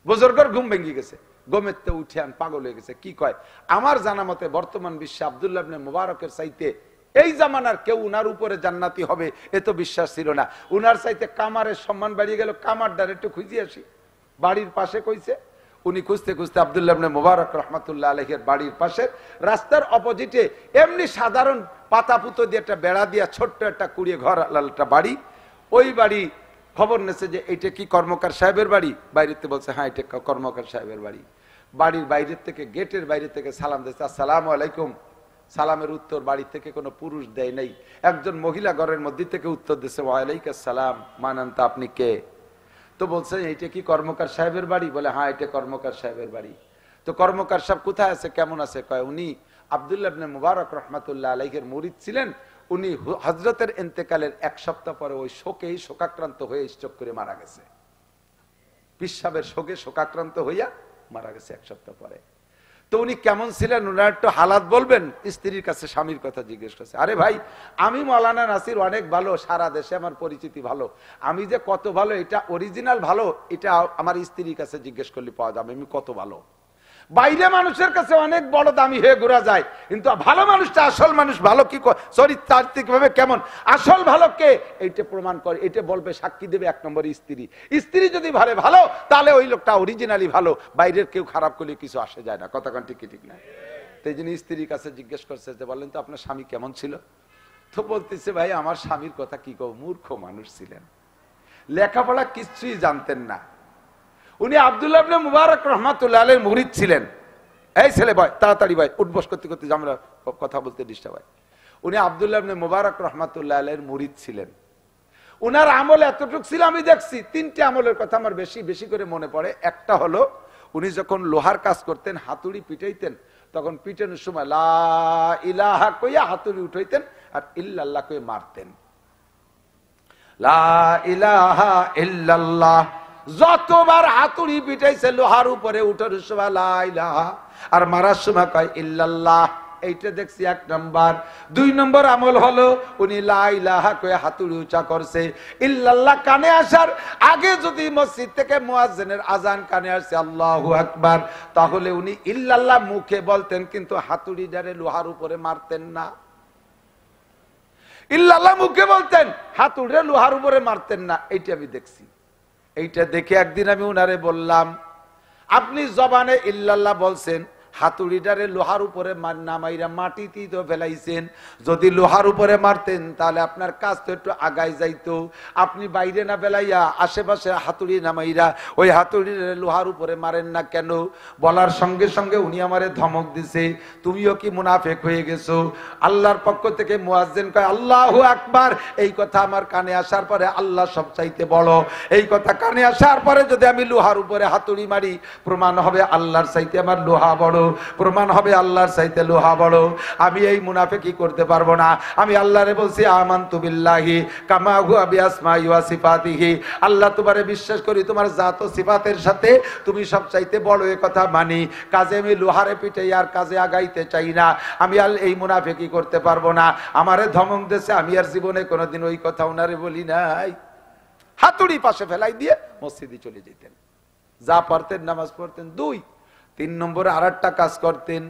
বুজুর্গের ঘুম ভেঙে গেছে, গোমেতে উঠে পাগল হয়ে গেছে। কি কয়? আমার জানা মতে বর্তমান বিশ্বে আব্দুল্লাহ ইবনে মুবারকের চাইতে এই জামানার কেউ উনার উপরে জান্নাতি হবে এ তো বিশ্বাস ছিল না। উনার চাইতে কামারের সম্মান বাড়িয়ে গেল। কামারদার একটু খুঁজে আসি, বাড়ির পাশে কইছে। উনি খুঁজতে খুঁজতে আব্দুল্লাহ ইবনে মুবারক রাহমাতুল্লাহ আলাইহির বাড়ির পাশে রাস্তার অপোজিটে এমনি সাধারণ পাতা পুতো দিয়ে একটা বেড়া দিয়া ছোট্ট একটা কুড়িয়ে ঘর একটা বাড়ি। ওই বাড়ি খবর নেছে যে এইটা কি কর্মকার সাহেবের বাড়ি? বাইরেতে বলছে হ্যাঁ এটা কর্মকার সাহেবের বাড়ি। বাড়ির বাইরের থেকে, গেটের বাইরে থেকে সালাম দিয়েছে, আসসালামু আলাইকুম। সালামের উত্তর বাড়ি থেকে কোনো পুরুষ দেয় নাই, একজন মহিলা ঘরের মধ্যে থেকে উত্তর দিচ্ছে, ওয়ালাইকুম আসসালাম, মানান্তা, আপনি কে? তো বলছে এইটা কি কর্মকার সাহেবের বাড়ি? বলে হ্যাঁ এটা কর্মকার সাহেবের বাড়ি। তো কর্মকার সাহেব কোথায় আছে, কেমন আছে? কয় উনি আব্দুল্লাহ ইবনে মুবারক রাহমাতুল্লাহ আলাইহির মুরিদ ছিলেন। উনি হযরতের ইন্তেকালের এক সপ্তাহ পরে ওই শোকেই শোকাক্রান্ত হয়ে স্ট্রোক করে মারা গেছে। পিসাবের শোকে শোকাক্রান্ত হইয়া মারা গেছে এক সপ্তাহ পরে। তো উনি কেমন ছিলেন ওনার একটু হালাত বলবেন? স্ত্রীর কাছে স্বামীর কথা জিজ্ঞেস করছে। আরে ভাই, আমি মাওলানা নাসির অনেক ভালো, সারা দেশে আমার পরিচিতি ভালো, আমি যে কত ভালো এটা অরিজিনাল ভালো এটা আমার স্ত্রীর কাছে জিজ্ঞেস করলে পাওয়া যাবে আমি কত ভালো। বাইরে মানুষের কাছে অনেক বড় দামি হয়ে ঘোরা যায়, কিন্তু ভালো মানুষটা, আসল মানুষ ভালো কি চরিত্রিক ভাবে কেমন, আসল ভালো কে, এইটা প্রমাণ করে, এটা বলবে, সাক্ষী দেবে এক নম্বর স্ত্রী। স্ত্রী যদি ভালো তাহলে ওই লোকটা অরিজিনালি ভালো, বাইরের কেউ খারাপ করলে কিছু আসে যায় না। কথা কান ঠিক ঠিক না? তাই জন্য স্ত্রীর কাছে জিজ্ঞেস করছে যে বলেন তো আপনার স্বামী কেমন ছিল? তো বলতেছে ভাই আমার স্বামীর কথা কি কব, মূর্খ মানুষ ছিলেন, লেখাপড়া কিছুই জানতেন না। উনি আব্দুল্লাহ ইবনে মুবারক রাহমাতুল্লাহ আলাইহির মুরিদ ছিলেন। এই ছেলে ভাই তাড়াতাড়ি ভাই, উঠবস করতে করতে আমরা কথা বলতে ডিস্টার্ব হয়। উনি আব্দুল্লাহ ইবনে মুবারক রাহমাতুল্লাহ আলাইহির মুরিদ ছিলেন। উনার আমল এতটুকু ছিল, আমি দেখছি তিনটে আমলের কথা আমার বেশি করে মনে পড়ে। একটা হলো উনি যখন লোহার কাজ করতেন, হাতুড়ি পিটাইতেন, তখন পিটানোর সময় লা ইলাহা কইয়া হাতুড়ি উঠাইতেন আর ইল্লাল্লাহ কইয়া মারতেন। লা ইলাহা ইল্লাল্লাহ, যতবার হাতুড়ি পিটাইছে লোহার উপরে উঠার সময় লা ইলাহা, আর মারার সময় কয় ইল্লাল্লাহ। এইটা দেখছি এক নম্বর। দুই নম্বর আমল হলো উনি লা ইলাহা কয়ে হাতুড়ি উঁচা করছে, ইল্লাল্লাহ কানে আসার আগে যদি মসজিদ থেকে মুয়াজ্জিনের আজান কানে আসছে আল্লাহু আকবার, তাহলে উনি ইল্লাল্লাহ মুখে বলতেন, কিন্তু হাতুড়ি ডারে লোহার উপরে মারতেন না। ইল্লাল্লাহ মুখে বলতেন, হাতুড়ি লোহার উপরে মারতেন না। এইটা আমি দেখছি। এইটা দেখে একদিন আমি উনারে বললাম, আপনি জবানে ইল্লাল্লাহ বলছেন, হাতুড়িটারে লোহার উপরে না মাইরা মাটিতেই তো ফেলাইছেন। যদি লোহার উপরে মারতেন তাহলে আপনার কাজ তো একটু আগায় যাইতো। আপনি বাইরে না ফেলাইয়া আশেপাশে হাতুড়ি না মাইরা ওই হাতুড়িটারে লোহার উপরে মারেন না কেন? বলার সঙ্গে সঙ্গে উনি আমারে ধমক দিছে, তুমিও কি মুনাফেক হয়ে গেছো? আল্লাহর পক্ষ থেকে মুয়াজ্জিন কয় আল্লাহু আকবার। এই কথা আমার কানে আসার পরে আল্লাহ সবচাইতে বড়। এই কথা কানে আসার পরে যদি আমি লোহার উপরে হাতুড়ি মারি, প্রমাণ হবে আল্লাহর চাইতে আমার লোহা বড়। প্রমাণ হবে আল্লাহর চাইতে লোহা বড়। আমি এই মুনাফিকি করতে পারবো না। আমি আল্লাহরে বলছি আমানতু বিল্লাহি কামা হুয়া বিআসমাই ওয়া সিফাতিহি, আল্লাহ তোমারে বিশ্বাস করি তোমার জাত ও সিফাতের সাথে তুমি সবচাইতে বড়, এ কথা মানি। কাজে আমি লোহারে পিঠে আর কাজে আগাইতে চাই না। আমি আর এই মুনাফিকি করতে পারবো না। আমারে ধমক দেশে আমি আর জীবনে কোনোদিন ওই কথা ওনারে বলি নাই। হাতুড়ি পাশে ফেলাই দিয়ে মসজিদে চলে যেতেন। যা পারতেন নামাজ পড়তেন। 2 3 নম্বরে আরেকটা কাজ করতেন।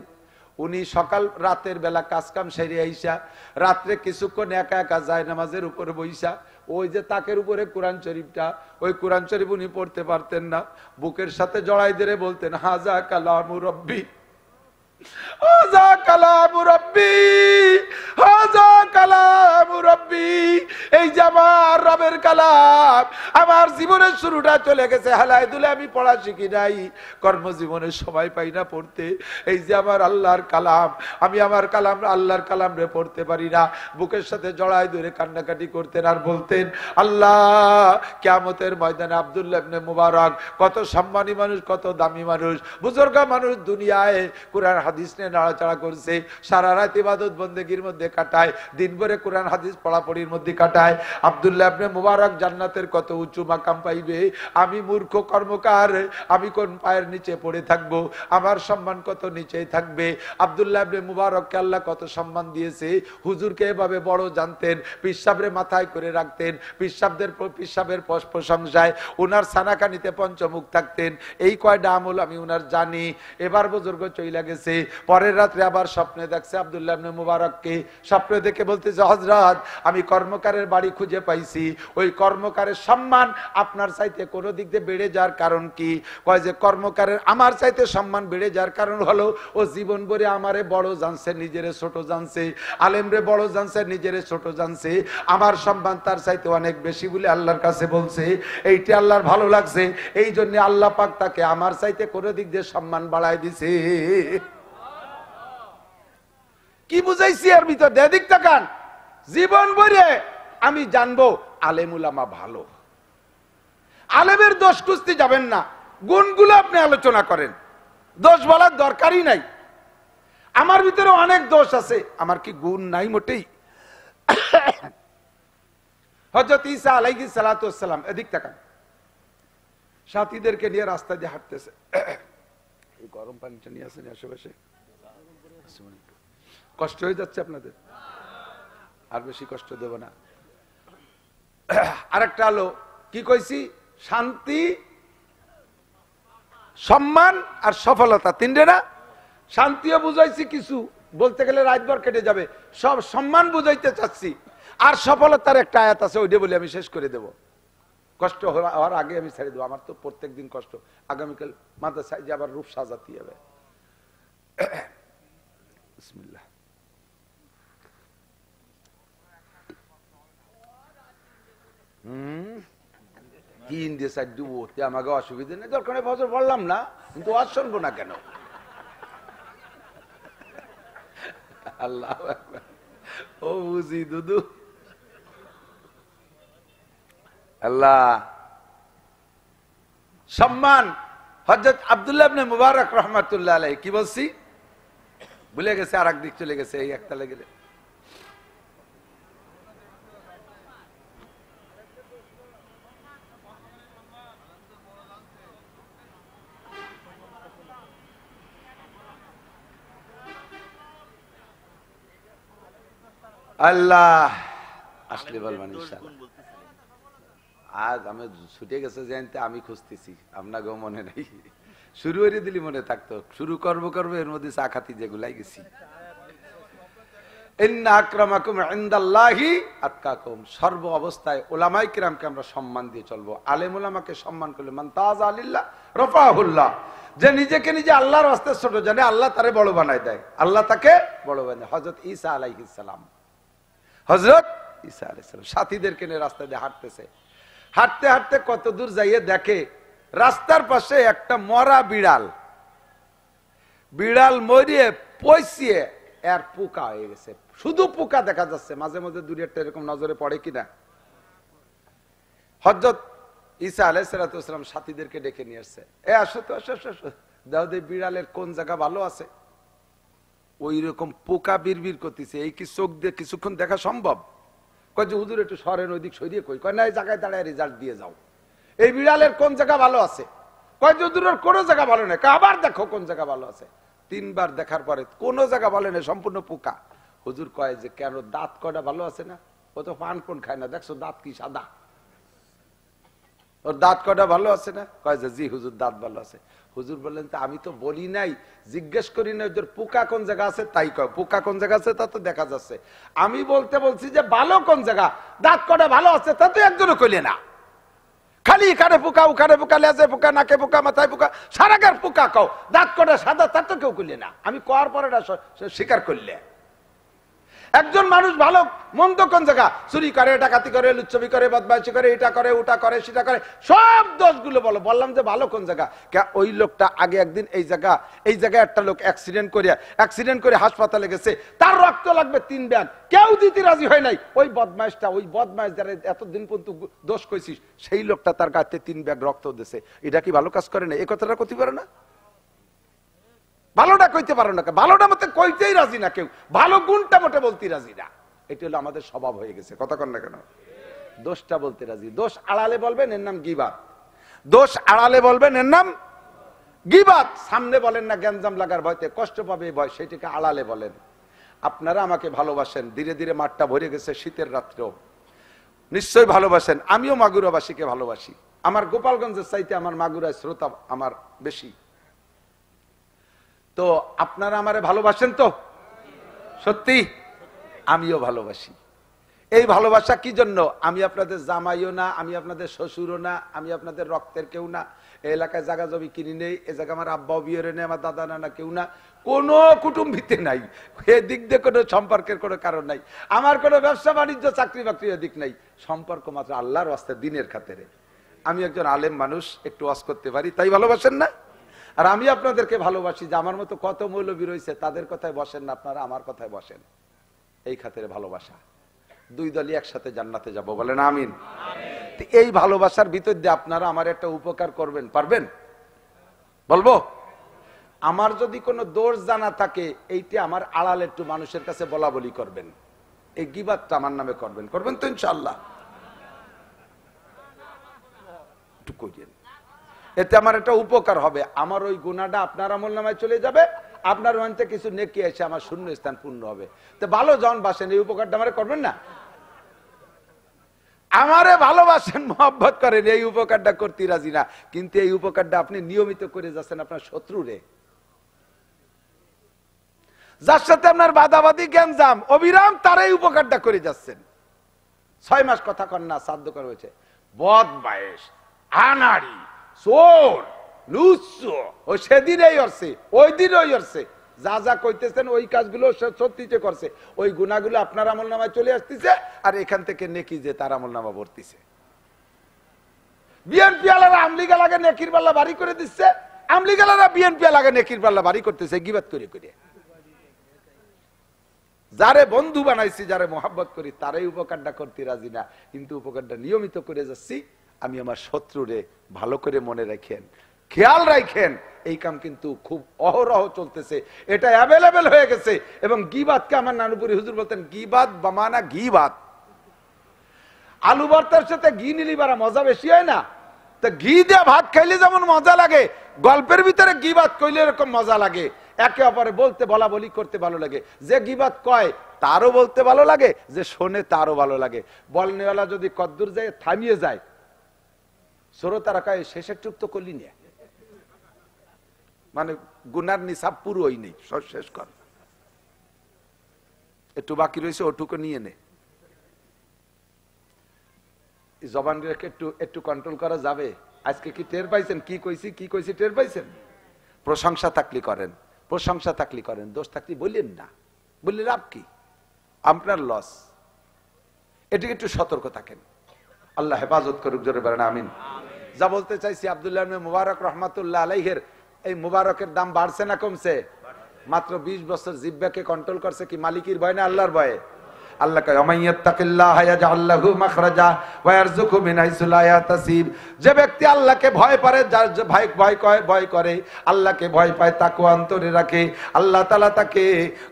উনি সকাল রাতের বেলা কাজ কাম সেরে আইসা রাত্রে কিছুক্ষণ একা একা যায় নামাজের উপরে বইসা ওই যে তাকের উপরে কোরআন শরীফটা, ওই কোরআন শরীফ উনি পড়তে পারতেন না, বুকের সাথে জড়াই দিয়ে বলতেন হাজা কালামু রব্বি, হাজা কালামু রব্বি, হাজা কালামু রব্বি। এই যে আমার রবের কালাম, আমার জীবনের শুরুটা চলে গেছে হালায় দুলে, আমি পড়া শিখি নাই, কর্মজীবনে সময় পাই না পড়তে। এই যে আমার আল্লাহর কালাম, আমি আমার কালাম আল্লাহর কালাম রে পড়তে পারি না। বুকের সাথে জড়াই ধরে কান্নাকাটি করতেন আর বলতেন আল্লাহ কিয়ামতের ময়দানে আব্দুল্লাহ ইবনে মুবারক কত সম্মানী মানুষ, কত দামি মানুষ, বুজুর্গ মানুষ, দুনিয়ায় কোরআন হাদিস নিয়ে নাড়াচাড়া করছে, সারা রাত ইবাদত বন্দেগীর মধ্যে কাটায়, দিন ভরে কোরআন হাদিস পড়াপড়ির মধ্যে কাটায়। আব্দুল্লাহ ইবনে মুবারক জান্নাতের কত উঁচু মাকাম পাইবে, আমি মূর্খ কর্মকার, আমি কোন পায়ের নিচে পড়ে থাকবো, আমার সম্মান কত নিচেই থাকবে। আব্দুল্লাহ ইবনে মুবারককে আল্লাহ কত সম্মান দিয়েছে। হুজুরকে এভাবে বড় জানতেন, পিসাবরে মাথায় করে রাখতেন, পিসাবের প্রশংসায় উনার সানাকানিতে পঞ্চমুখ থাকতেন। এই কয়টা আমল আমি উনার জানি। এবার বুজুর্গ চইলা গেছে, পরের রাত্রে আবার স্বপ্নে দেখছে আব্দুল্লাহ ইবনে মুবারককে। স্বপ্নে দেখে বলতেছে হযরত আমি কর্মকারের বাড়ি খুঁজে পাইছি, ওই কর্মকারের সম্মান আপনার চাইতে কোন দিক দিয়ে বেড়ে যাওয়ার কারণ কি? কয় যে কর্মকারের আমার চাইতে সম্মান বেড়ে যাওয়ার কারণ হলো ও জীবন ভরে আমারে বড় জানছে, নিজেরে ছোট জানছে, আলেমরে বড় জানছে, নিজেরে ছোট জানছে, আমার সম্মান তার চাইতে অনেক বেশি বলে আল্লাহর কাছে বলছে। এইটা আল্লাহর ভালো লাগছে, এই জন্য আল্লাহ পাক তাকে আমার চাইতে কোন দিক দিয়ে সম্মান বাড়ায় দিছে। কি বুঝাইছি এর ভিতর? দেদিক তাকান। জীবন ভরে আমি জানবো আলেম উলামা ভালো, আলেমের দোষ খুঁজতে যাবেন না, গুণগুলো আপনি আলোচনা করেন, দোষ বলার দরকারই নাই। আমার ভিতরে অনেক দোষ আছে, আমার কি গুণ নাই মোটেই? হযরত ঈসা আলাইহিস সালাতু ওয়াস সালাম, এদিক তাকান, সাথীদেরকে নিয়ে রাস্তা দিয়ে হাঁটতেছে। এই গরম পানিটা নিয়ে আসেন আশেপাশে, কষ্ট হয়ে যাচ্ছে আপনাদের, আর বেশি কষ্ট দেব না। আরেকটা হলো কি কইছি, শান্তি, সম্মান আর সফলতা, তিনটে না? শান্তিও বুঝাইছি, কিছু বলতে গেলে রাতভর কেটে যাবে, সব সম্মান বুঝাইতে চাচ্ছি। আর সফলতার একটা আয়াত আছে, ওইটা বলে আমি শেষ করে দেব। কষ্ট হওয়ার আগে আমি ছেড়ে দেবো, আমার তো প্রত্যেক দিন কষ্ট। আগামীকাল মাদ্রাসায় যে আবার রূপ সাজাতে হবে। বিসমিল্লাহ। তিন দিয়ে চার ডুবো, আমাকে অসুবিধা নেই, দরকার নেই, বছর বললাম না, কিন্তু আর শুনবো না কেন? আল্লাহ ও বুঝি দুদু, আল্লাহ সম্মান। হযরত আব্দুল্লাহ ইবনে মুবারক রাহমাতুল্লাহ আলাইহি, কি বলছি ভুলে গেছে, আর একদিক চলে গেছে, এই একতালে গেলে। আল্লাহ আসলে বলবেন ইনশাআল্লাহ। আজ আমি ছুটে গেছে জানতে, আমি খুঁজতেছি, আপনাকেও মনে নেই। শুরু করে দিলি মনে থাকতো, শুরু করবো এর মধ্যে চা খাতি যেগুলাই গেছি। ইন্না আকরামাকুম ইনদাল্লাহি আতকাকুম, সর্ব অবস্থায় ওলামায়ে কিরামকে আমরা সম্মান দিয়ে চলবো। আলেম ওলামাকে সম্মান করলে মান তাযা লিল্লাহ রাফাহুল্লাহ, যে নিজেকে নিজে আল্লাহর রাস্তায় ছোট জানে, আল্লাহ তারে বড় বানায় দেয়, আল্লাহ তাকে বড় বানায়। হযরত ঈসা আলাইহিস সালাম, হযরত ঈসা আলাইহিস সালাম সাথীদেরকে নিয়ে রাস্তা দিয়ে হাঁটতেছে, হাঁটতে হাঁটতে কত দূর যাইয়ে দেখে রাস্তার পাশে একটা মরা বিড়াল, বিড়াল মরিয়ে পয়সিয়ে এর পোকা হয়ে গেছে, শুধু পোকা দেখা যাচ্ছে, মাঝে মাঝে দূরে একটা এরকম নজরে পড়ে কিনা। হযরত ঈসা আলাইহিস সালাম সাথীদেরকে ডেকে নিয়ে আসছে, এ আসো তো, আসো আসো, দাউদে বিড়ালের কোন জায়গা ভালো আছে, ওই রকম পোকা বিড়বিড় করতেছে। এই কি চোখ দিয়ে কিছুক্ষণ দেখা সম্ভব? কয় যে হুজুর একটু সরেন, ওই দিক সরিয়ে কই। কয় না, এই জায়গায় দাঁড়ায় রেজাল্ট দিয়ে যাও। এই বিড়ালের কোন জায়গা ভালো আছে? কয় যে হুজুরের কোনো জায়গা ভালো নেই। আবার দেখো কোন জায়গা ভালো আছে। 3 বার দেখার পরে কোনো জায়গা ভালো নেই, সম্পূর্ণ পোকা। হুজুর কয় যে কেন, দাঁত কয়টা ভালো আছে না? ও তো পান কোন খায় না, দেখছো দাঁত কি সাদা, ওর দাঁত কয়টা ভালো আছে না? কয় যে জি হুজুর দাঁত ভালো আছে। হুজুর বললেন তো আমি তো বলি নাই, জিজ্ঞেস করি না ওদের পোকা কোন জায়গা আছে, তাই কয় পোকা কোন জায়গা আছে তা তো দেখা যাচ্ছে। আমি বলছি যে ভালো কোন জায়গা, দাঁত কয়টা ভালো আছে তা তো একজনও কইলে না। খালি এখানে পোকা, ওখানে পোকা, লেজে পোকা, নাকে পোকা, মাথায় পোকা, সারাগার পোকা কও, দাঁত কয়টা সাদা তা তো কেউ কইলে না। আমি কওয়ার পরে স্বীকার করলে। একজন মানুষ ভালো মন্দ কোন জায়গা, চুরি করে, ডাকাতি করে, লুচ্ছবি করে, বদমাইশি করে, এটা করে, ওটা করে, সেটা করে, সব দোষগুলো বলো। বললাম যে ভালো কোন জায়গা? ওই লোকটা আগে একদিন এই জায়গায় একটা লোক অ্যাক্সিডেন্ট করে হাসপাতালে গেছে, তার রক্ত লাগবে 3 ব্যাগ, কেউ দিতে রাজি হয় নাই। ওই বদমাইশ যারা এতদিন পর্যন্ত দোষ কইছিস, সেই লোকটা তার গাতে 3 ব্যাগ রক্ত দিয়েছে। এটা কি ভালো কাজ করে না? এই কথাটা করতে পারে না? ভালোটা কইতে পারো না, ভালোটা মতে কইতেই রাজি না কেউ, ভালো গুণটা মোটে বলতে রাজি না। এটা হলো আমাদের স্বভাব হয়ে গেছে। কথা কন না কেন? দোষটা বলতে রাজি। দোষ আড়ালে বলবেন, এর নাম গীবাত। দোষ আড়ালে বলবেন, এর নাম গীবাত। সামনে বলেন না গ্যাঞ্জাম লাগার ভয়তে, কষ্ট পাবে ভয়, সেটাকে আড়ালে বলেন। আপনারা আমাকে ভালোবাসেন, ধীরে ধীরে মাঠটা ভরে গেছে, শীতের রাত্রেও নিশ্চয়ই ভালোবাসেন। আমিও মাগুরাবাসীকে ভালোবাসি। আমার গোপালগঞ্জের চাইতে আমার মাগুরায় শ্রোতা আমার বেশি। তো আপনারা আমারে ভালোবাসেন তো? সত্যি? আমিও ভালোবাসি। এই ভালোবাসা কি জন্য? আমি আপনাদের জামাইও না, আমি আপনাদের শ্বশুরও না, আমি আপনাদের রক্তের কেউ না। এই এলাকায় জায়গা জমি কিনি নেই, এ জায়গায় আমার আব্বাও বিয়ে নেই, আমার দাদা নানা কেউ না, কোনো কুটুম্বিতে নাই, এদিক দিয়ে কোনো সম্পর্কের কোনো কারণ নাই, আমার কোনো ব্যবসা বাণিজ্য চাকরি বাকরি এদিক নাই, সম্পর্ক মাত্র আল্লাহর ওয়াস্তে, দিনের খাতিরে। আমি একজন আলেম মানুষ, একটু ওয়াজ করতে পারি, তাই ভালোবাসেন না? আর আমি আপনাদেরকে ভালোবাসি যে আমার মতো কত মৌলবী রয়েছে, তাদের কথায় বসেন না, আপনারা আমার কথায় বসেন। এই খাতিরে ভালোবাসা। 2 দলই একসাথে জান্নাতে যাব, বলেন আমিন। এই ভালোবাসার ভিতর দিয়ে আপনারা আমার একটা উপকার করবেন, পারবেন? বলবো, আমার যদি কোনো দোষ জানা থাকে, এইটা আমার আড়ালে একটু মানুষের কাছে বলা বলি করবেন, এই গীবাতটা আমার নামে করবেন। করবেন তো ইনশাআল্লাহ? একটু কইেন, এতে আমার একটা উপকার হবে। আমার ওই গুনাহটা আপনার আমলনামায় চলে যাবে, আপনার মধ্যে কিছু নেকি এসে আমার শূন্য স্থান পূর্ণ হবে। তো ভালো জন বাসেন, এই উপকারটা আমারে করবেন না? আমারে ভালোবাসেন, মহব্বত করেন, এই উপকারটা করতে রাজি না, কিন্তু এই উপকারটা আপনি নিয়মিত করে যাচ্ছেন আপনার শত্রুরে, যার সাথে আপনার বাদাবাদি গ্যাঞ্জাম অবিরাম, তার এই উপকারটা করে যাচ্ছেন। 6 মাস কথা কন না, সাধ্য করা হয়েছে, বদমায়েশ, আনাড়ি, চোর, লুচ্চো, ও সেদিনই করছে, ওই দিনই করছে, যা যা কইতেছেন ওই কাজগুলো সত্যিতে করছে, ওই গুনাহগুলো আপনার আমলনামায় চলে আসতেছে, আর এখান থেকে নেকি যে তার আমলনামা ভর্তিছে। বিএনপি আলারা আমলিগা লাগে নেকির পাল্লা বাড়ি করে দিচ্ছে, আমলিগা আলারা বিএনপি লাগে নেকির পাল্লা বাড়ি করতেছে গীবাত করে করে। যারে বন্ধু বানাইছি, যারে মোহাব্বত করি, তারাই উপকারটা করতে রাজি না, কিন্তু উপকারটা নিয়মিত করে যাচ্ছি। আমি আমার শত্রুরে ভালো করে মনে রাখেন, খেয়াল রাখেন, এই কাম কিন্তু খুব অহরহ চলতেছে, এটা অ্যাভেলেবেল হয়ে গেছে। এবং গীবাতকে আমার নানুপুরি হুজুর বলতেন, গীবাত বামানা গীবাত। আলু ভর্তার সাথে ঘি নিলি বারা মজা বেশি হয় না? তো ঘি দিয়ে ভাত খাইলে যেমন মজা লাগে, গল্পের ভিতরে গীবাত কইলে এরকম মজা লাগে। একে অপরে বলতে বলা বলি করতে ভালো লাগে, যে গীবাত কয় তারও বলতে ভালো লাগে, যে শোনে তারও ভালো লাগে। বলনেওয়ালা যদি কদ্দুর যায় থামিয়ে যায়, শ্রোতারা কয় শেষের চুপ তো করলি না, মানে গুনার নিসাব পুরোই নেই, সব শেষ কর, একটু বাকি রয়েছে ওটুকু নিয়ে নে। জবান রেখে একটু কন্ট্রোল করা যাবে? আজকে কি টের পাইছেন কি কইছি টের পাইছেন? প্রশংসা থাকলে করেন, প্রশংসা থাকলে করেন, দোষ থাকলে বললেন না, বললে লাভ কি? আপনার লস। এটিকে একটু সতর্ক থাকেন, আল্লাহ হেফাজত করুক, জোরে বলেন আমিন। যা বলতে চাইছি, আব্দুল্লাহ ইবনে মুবারক রহমাতুল্লাহ আলাইহির এই মুবারকের দাম বাড়ছে না কমছে? মাত্র 20 বছর জিহ্বাকে কন্ট্রোল করছে, কি মালিকের ভয় না আল্লাহর ভয়ে? আল্লাহ কয় ওমাইয়াত্তাকিল্লাহা ইয়াজআল লাহু মাখরাজা ওয়া ইয়ারযুকহু মিন হাইসু লা ইয়াহতাসিব। যে ব্যক্তি আল্লাহকে ভয় করে, যার ভয় করে, আল্লাহকে ভয় পায়, তাকওয়া অন্তরে রাখে, আল্লাহ তাআলা তাকে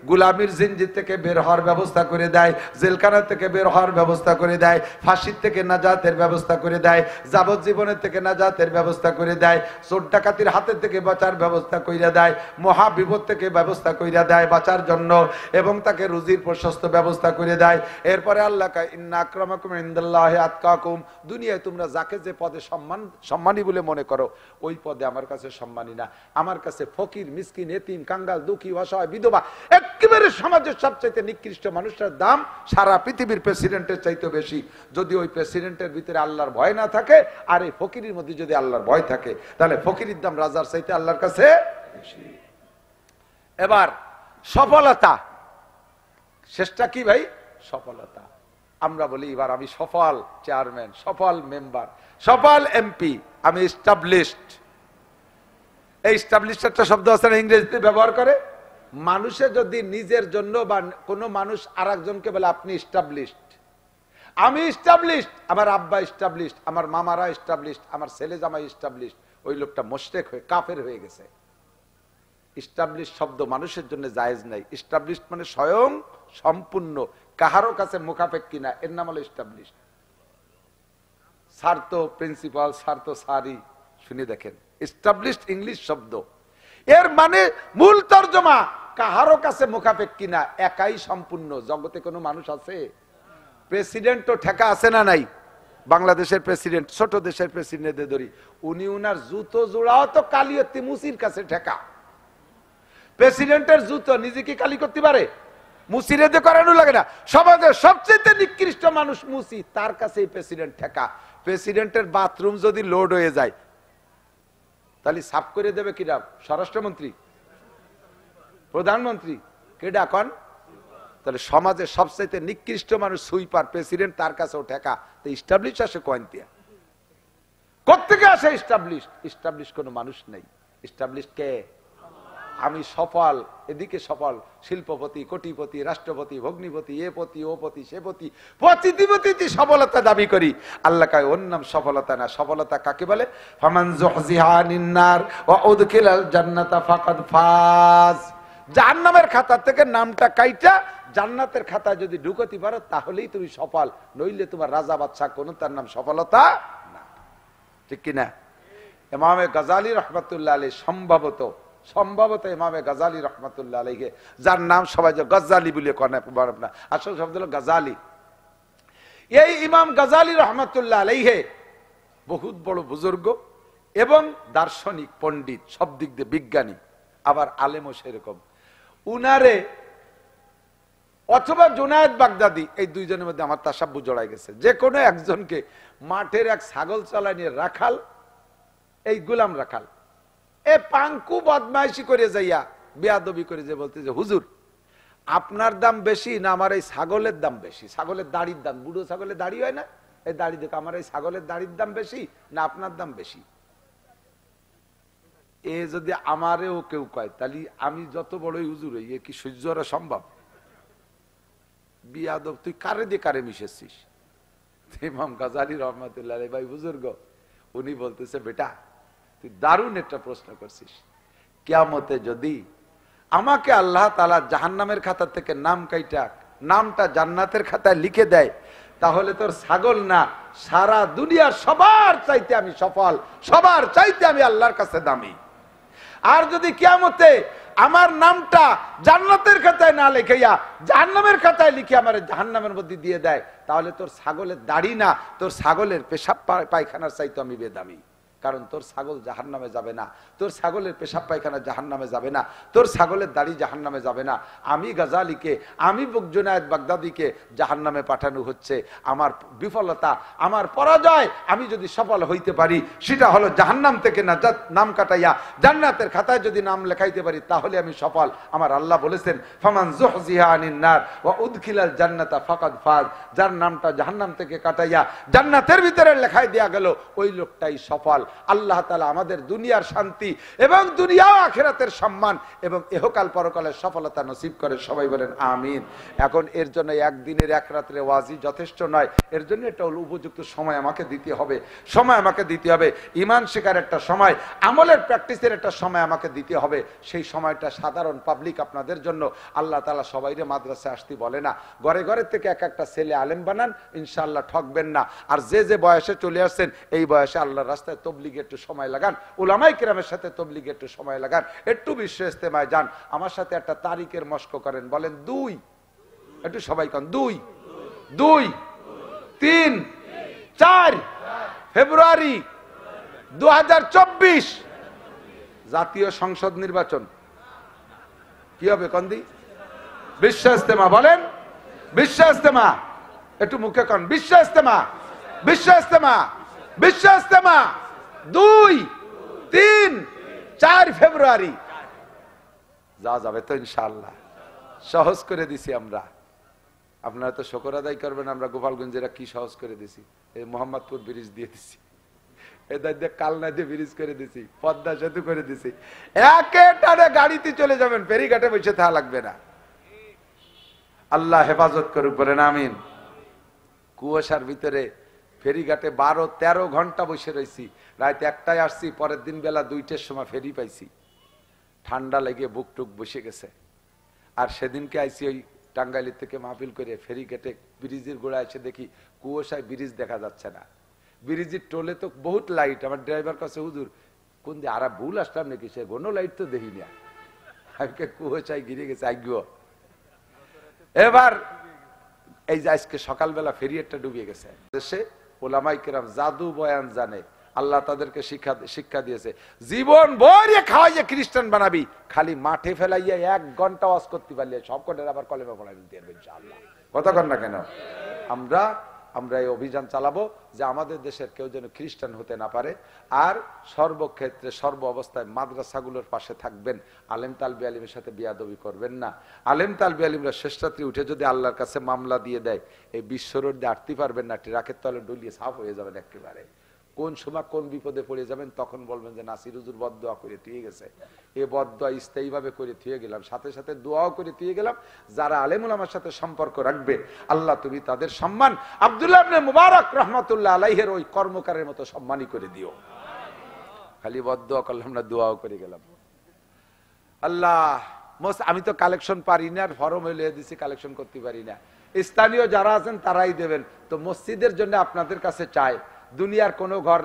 গোলামির জিনজির থেকে বের হওয়ার ব্যবস্থা করে দেয়, জেলখানা থেকে বের হওয়ার ব্যবস্থা করে দেয়, ফাঁসির থেকে নাজাতের ব্যবস্থা করে দেয়, যাবজ্জীবনের থেকে নাজাতের ব্যবস্থা করে দেয়, চোর ডাকাতির হাতের থেকে বাঁচার ব্যবস্থা কইরা দেয়, মহা বিপদ থেকে ব্যবস্থা কইরা দেয় বাঁচার জন্য, এবং তাকে রুজির প্রশস্ত ব্যবস্থা করে দেয়। এরপরে আল্লাহ কয় ইন্না আকরামাকুম ইনদাল্লাহি আতকাকুম। দুনিয়ায় তোমরা যাকে যে পদে সম্মানী বলে মনে করো, ওই পদে আমার কাছে সম্মানী না। আমার কাছে ফকির, মিসকিন, এতিম, কাঙ্গাল, দুঃখী, অসহায়, বিধবা, একেবারে সমাজের সবচাইতে নিকৃষ্ট মানুষটার দাম সারা পৃথিবীর প্রেসিডেন্টের চাইতে বেশি। যদি ওই প্রেসিডেন্টের ভিতরে আল্লাহর ভয় না থাকে, আর এই ফকিরের মধ্যে যদি আল্লাহর ভয় থাকে, তাহলে ফকিরের দাম রাজার চাইতে আল্লাহর কাছে বেশি। এবার সফলতা, শেষটা কি ভাই? সফলতা। আমরা বলি এবার আমি সফল চেয়ারম্যান, সফল মেম্বার, সফল এমপি, আমি এস্টাবলিশড। এই এস্টাবলিশড একটা শব্দ আছে না, ইংরেজিতে ব্যবহার করে। মানুষে যদি নিজের জন্য বা কোনো মানুষ আর একজনকে বলে আপনি এস্টাবলিশড, আমি এস্টাবলিশড, আমার আব্বা এস্টাবলিশড, আমার মামারা এস্টাবলিশড, আমার ছেলে জামাই এস্টাবলিশড, ওই লোকটা মুশরিক হয়ে কাফের হয়ে গেছে। এস্টাবলিশড শব্দ মানুষের জন্য জায়েজ নাই। এস্টাবলিশড মানে স্বয়ং সম্পূর্ণ, কাহারও কাছে মুখাপেক্ষী না, এর নাম হলো এস্টাবলিশড। স্যার তো প্রিন্সিপাল, স্যার তো স্যারই, শুনে দেখেন, এস্টাবলিশড ইংলিশ শব্দ, এর মানে মূল তর্জমা কাহারও কাছে মুখাপেক্ষী না, একাই সম্পূর্ণ। জগতে কোনো মানুষ আছে? প্রেসিডেন্ট তো ঠেকা আছে না নাই? বাংলাদেশের প্রেসিডেন্ট, ছোট দেশের প্রেসিডেন্টদের ধরি, উনি উনার জুতো জোড়াও তো কালিয়ত্তি মুসির কাছে ঠেকা। প্রেসিডেন্টের জুতো নিজে কি কালি করতে পারে? মুসিরে দিয়ে করানো লাগে না। সমাজের সবচেয়ে নিকৃষ্ট মানুষ মুসি, তার কাছে প্রেসিডেন্ট ঠেকা। প্রেসিডেন্টের বাথরুম যদি লোড হয়ে যায়, তাহলে সাফ করে দেবে কিরা? স্বরাষ্ট্রমন্ত্রী, প্রধানমন্ত্রী, কেডা কন? তাহলে সমাজের সবচাইতে নিকৃষ্ট মানুষ সুইপার, প্রেসিডেন্ট, তার কাছেও ঠেকা। তো ইস্টাবলিশ আসে কয়েন্তিয়া কোত্থেকে আসে? ইস্টাবলিশ, ইস্টাবলিশ কোনো মানুষ নেই। ইস্টাবলিশ কে? আমি সফল, এদিকে সফল, শিল্পপতি, কোটিপতি, রাষ্ট্রপতি, ভগ্নিপতি, এ পতি, ও পতি, সে পতি, পতিপতি সফলতা দাবি করি। আল্লাহ কয় ওর নাম সফলতা না। সফলতা কাকে বলে? ফামান যুহজিহা আনিন নার ওয়া উদখিলাল জান্নাতা ফাকাদ ফাজ। জাহান্নামের খাতা থেকে নামটা কাইটা জান্নাতের খাতায় যদি ঢুকতে পারো, তাহলেই তুমি সফল, নইলে তোমার রাজা বাদশা কোনো তার নাম সফলতা না। ঠিক কিনা? ইমামে গাজালি রহমাতুল্লাহ আলাইহি সম্ভবত ইমামে গাজালি রহমাতুল্লাহ আলাইহি, যার নাম সবাই গজ্জালি বলে কনে, আসল শব্দ হলো গাজালি। এই ইমাম গাজালি রহমাতুল্লাহ আলাইহি বহুত বড় বুজুর্গ এবং দার্শনিক, পণ্ডিত, সব দিক দিয়ে বিজ্ঞানী, আবার আলেমও সেরকম। উনারে অথবা জুনায়েদ বাগদাদি, এই দুইজনের মধ্যে আমার তাসাব্বু জড়াই গেছে। যে কোনো একজনকে মাঠের এক ছাগল চালানিয়ে রাখাল, এই গুলাম রাখাল, এ পাঙ্কু বদমাইশি করে যাইয়া বেয়াদবি করে যে বলতে যে হুজুর আপনার দাম বেশি না আমার এই ছাগলের দাম বেশি? ছাগলের দাড়ির দাম, বুড়ো ছাগলের দাড়ি হয় না, এই দাড়ি দেখো, আমার এই ছাগলের দাড়ির দাম বেশি না আপনার দাম বেশি? এ যদি আমারেও কেউ কয়, তাহলে আমি যত বড়ই হুজুর হই, এ কি সহ্য করা সম্ভব? বিয়াদব, তুই কারে দিয়ে কারে মিশেছিস? ইমাম গাজালি রহমাতুল্লাহ আলাইহি ভাই বুজুর্গ, উনি বলতেছে বেটা তুই দারুণ একটা প্রশ্ন করছিস। কিয়ামতে যদি আমাকে আল্লাহ তাআলা জাহান্নামের খাতা থেকে নাম কাইটা নামটা জান্নাতের খাতায় লিখে দেয়, তাহলে তোর ছাগল না, সারা দুনিয়ার সবার চাইতে আমি সফল, সবার চাইতে আমি আল্লাহর কাছে দামি। আর যদি কিয়ামতে আমার নামটা জান্নাতের খাতায় না লিখাইয়া জাহান্নামের খাতায় লিখে আমার জাহান্নামের মধ্যে দিয়ে দেয়, তাহলে তোর ছাগলের দাড়ি না, তোর ছাগলের পেশাব পায়খানার চাইতে আমি বেদামি। কারণ তোর ছাগল জাহান্নামে যাবে না, তোর ছাগলের পেশাব পায়খানা জাহান্নামে যাবে না, তোর ছাগলের দাড়ি জাহান্নামে যাবে না। আমি গাজালিকে, আমি জুনায়েদ বাগদাদিকে জাহান্নামে পাঠানো হচ্ছে। আমার বিফলতা, আমার পরাজয়, আমি যদি সফল হইতে পারি, সেটা হলো জাহান্নাম থেকে নাম কাটাইয়া জান্নাতের খাতায় যদি নাম লেখাইতে পারি, তাহলে আমি সফল। আমার আল্লাহ বলেছেন ফামান যুহজিহা আনিন নার ওয়া উদখিলাল জান্নাতা ফাকাদ ফাজ। যার নামটা জাহান্নাম থেকে কাটাইয়া জান্নাতের ভিতরে লেখাই দেয়া গেল, ওই লোকটাই সফল। আল্লাহ তাআলা আমাদের দুনিয়ার শান্তি এবং দুনিয়া ও আখিরাতের সম্মান এবং ইহকাল পরকালের সফলতা নসিব করে, সবাই বলেন আমিন। এখন এর জন্য একদিনের এক রাত্রে ওয়াজি যথেষ্ট নয়, এর জন্য একটা উপযুক্ত সময় আমাকে দিতে হবে, ঈমান শেখার একটা সময়, আমলের প্র্যাকটিসের একটা সময় আমাকে দিতে হবে। সেই সময়টা সাধারণ পাবলিক আপনাদের জন্য আল্লাহ তাআলা সবাইরে মাদ্রাসায় আসতে বলে না, ঘরে ঘরে থেকে এক একটা ছেলে আলেম বানান, ইনশাআল্লাহ ঠকবেন না। আর যে যে বয়সে চলে আসছেন এই বয়সে আল্লাহর রাস্তায় তবলিগে একটু সময় লাগান, উলামায়ে কেরামের সাথে তবলিগে একটু সময় লাগান, একটু বিশ্ব ইস্তেমায় যান। আমার সাথে একটা তারিখের মস্ক করেন, বলেন 2, একটু সবাই কন 2, 3, 4 ফেব্রুয়ারি 2024 জাতীয় সংসদ নির্বাচন। কি হবে কন্দি? বিশ্ব ইস্তেমা, বলেন বিশ্ব ইস্তেমা, একটু মুখে কন বিশ্ব ইস্তেমা, বিশ্ব ইস্তেমা, বিশ্ব ইস্তেমা 2, 3, 4 ফেব্রুয়ারি। যা যাবে তো ইনশাআল্লাহ, সহজ করে দিছি আমরা। আপনারা তো শুকর আদায় করবেন, আমরা গোপালগঞ্জেরা কি সহজ করে দিছি। এই মোহাম্মদপুর ব্রিজ দিয়ে দিছি, কালনা দিয়ে ব্রিজ করে দিছি, পদ্মা সেতু করে দিছি, একেবারে গাড়িতে চলে যাবেন, ফেরিঘাটে বসে থাকা লাগবে না। আল্লাহ হেফাজত করুক, বলেন আমিন। কুয়াশার ভিতরে ফেরিঘাটে 12-13 ঘন্টা বসে রয়েছি, রাত 1টায় আসছি, পরের দিন বেলা 2টার সময় ফেরি পাইছি। ঠান্ডা লেগে বুক টুক বসে গেছে। আর সেদিনকে আইসি ওই টাঙ্গাইল থেকে মাহফিল করে ফেরিঘাটে ব্রিজের গোড়ায় এসে দেখি কুয়াশায় ব্রিজ দেখা যাচ্ছে না। ব্রিজের টোলে তো বহুত লাইট। আমার ড্রাইভার কাছে, হুজুর কোন দিয়ে আর ভুল আসলাম নাকি, সে কোনো লাইট তো দেখি না, কুয়াশায় ঘিরে গেছে আজ্ঞ। এবার এই যে আজকে সকালবেলা ফেরি একটা ডুবিয়ে গেছে। দেশে ওলামায়ে কেরাম জাদু বয়ান জানে, আল্লাহ তাদেরকে শিক্ষা দিয়েছে, জীবন ভরে খাওয়াইয়া খ্রিস্টান বানাবি, খালি মাঠে ফেলাইয়া 1 ঘন্টা ওয়াজ করতে পারলে সব কটার আবার কলেমা পড়াই দিতে পারবে ইনশাআল্লাহ। কথা কন না কেন? আমরা এই অভিযান চালাবো যে আমাদের দেশের কেউ যেন খ্রিস্টান হতে না পারে। আর সর্বক্ষেত্রে সর্ব অবস্থায় মাদ্রাসাগুলোর পাশে থাকবেন, আলেম তালবি আলিমের সাথে বিয়াদবি করবেন না। আলেম তালবি আলিমরা শেষ রাত্রি উঠে যদি আল্লাহর কাছে মামলা দিয়ে দেয়, এই বিশ্ব রোড দিয়ে আটতে পারবেন না, ট্রাকের তলে ডুলিয়ে সাফ হয়ে যাবেন একেবারে। কোন সময় কোন বিপদে পড়ে যাবেন তখন বলবেন যে নাসির হুজুর বদদোয়া করে থুয়ে গেছে, এ বদদোয়া স্থায়ী ভাবে করে থুয়ে গেলাম, সাথে সাথে দোয়াও করে থুয়ে গেলাম। যারা আলেম উলামার সাথে সম্পর্ক রাখবে আল্লাহ তুমি তাদের সম্মান আব্দুল্লাহ ইবনে মুবারক রাহমাতুল্লাহ আলাইহির ওই কর্মকারের মতো সম্মানই করে দিও। খালি বদদোয়া করলাম না, দোয়াও করে গেলাম। আল্লাহ, আমি তো কালেকশন পারি না, আর ফরম লিখে দিছি, কালেকশন করতে পারি না। স্থানীয় যারা আছেন তারাই দেবেন। তো মসজিদের জন্য আপনাদের কাছে চাই, দুনিয়ার কোনো ঘর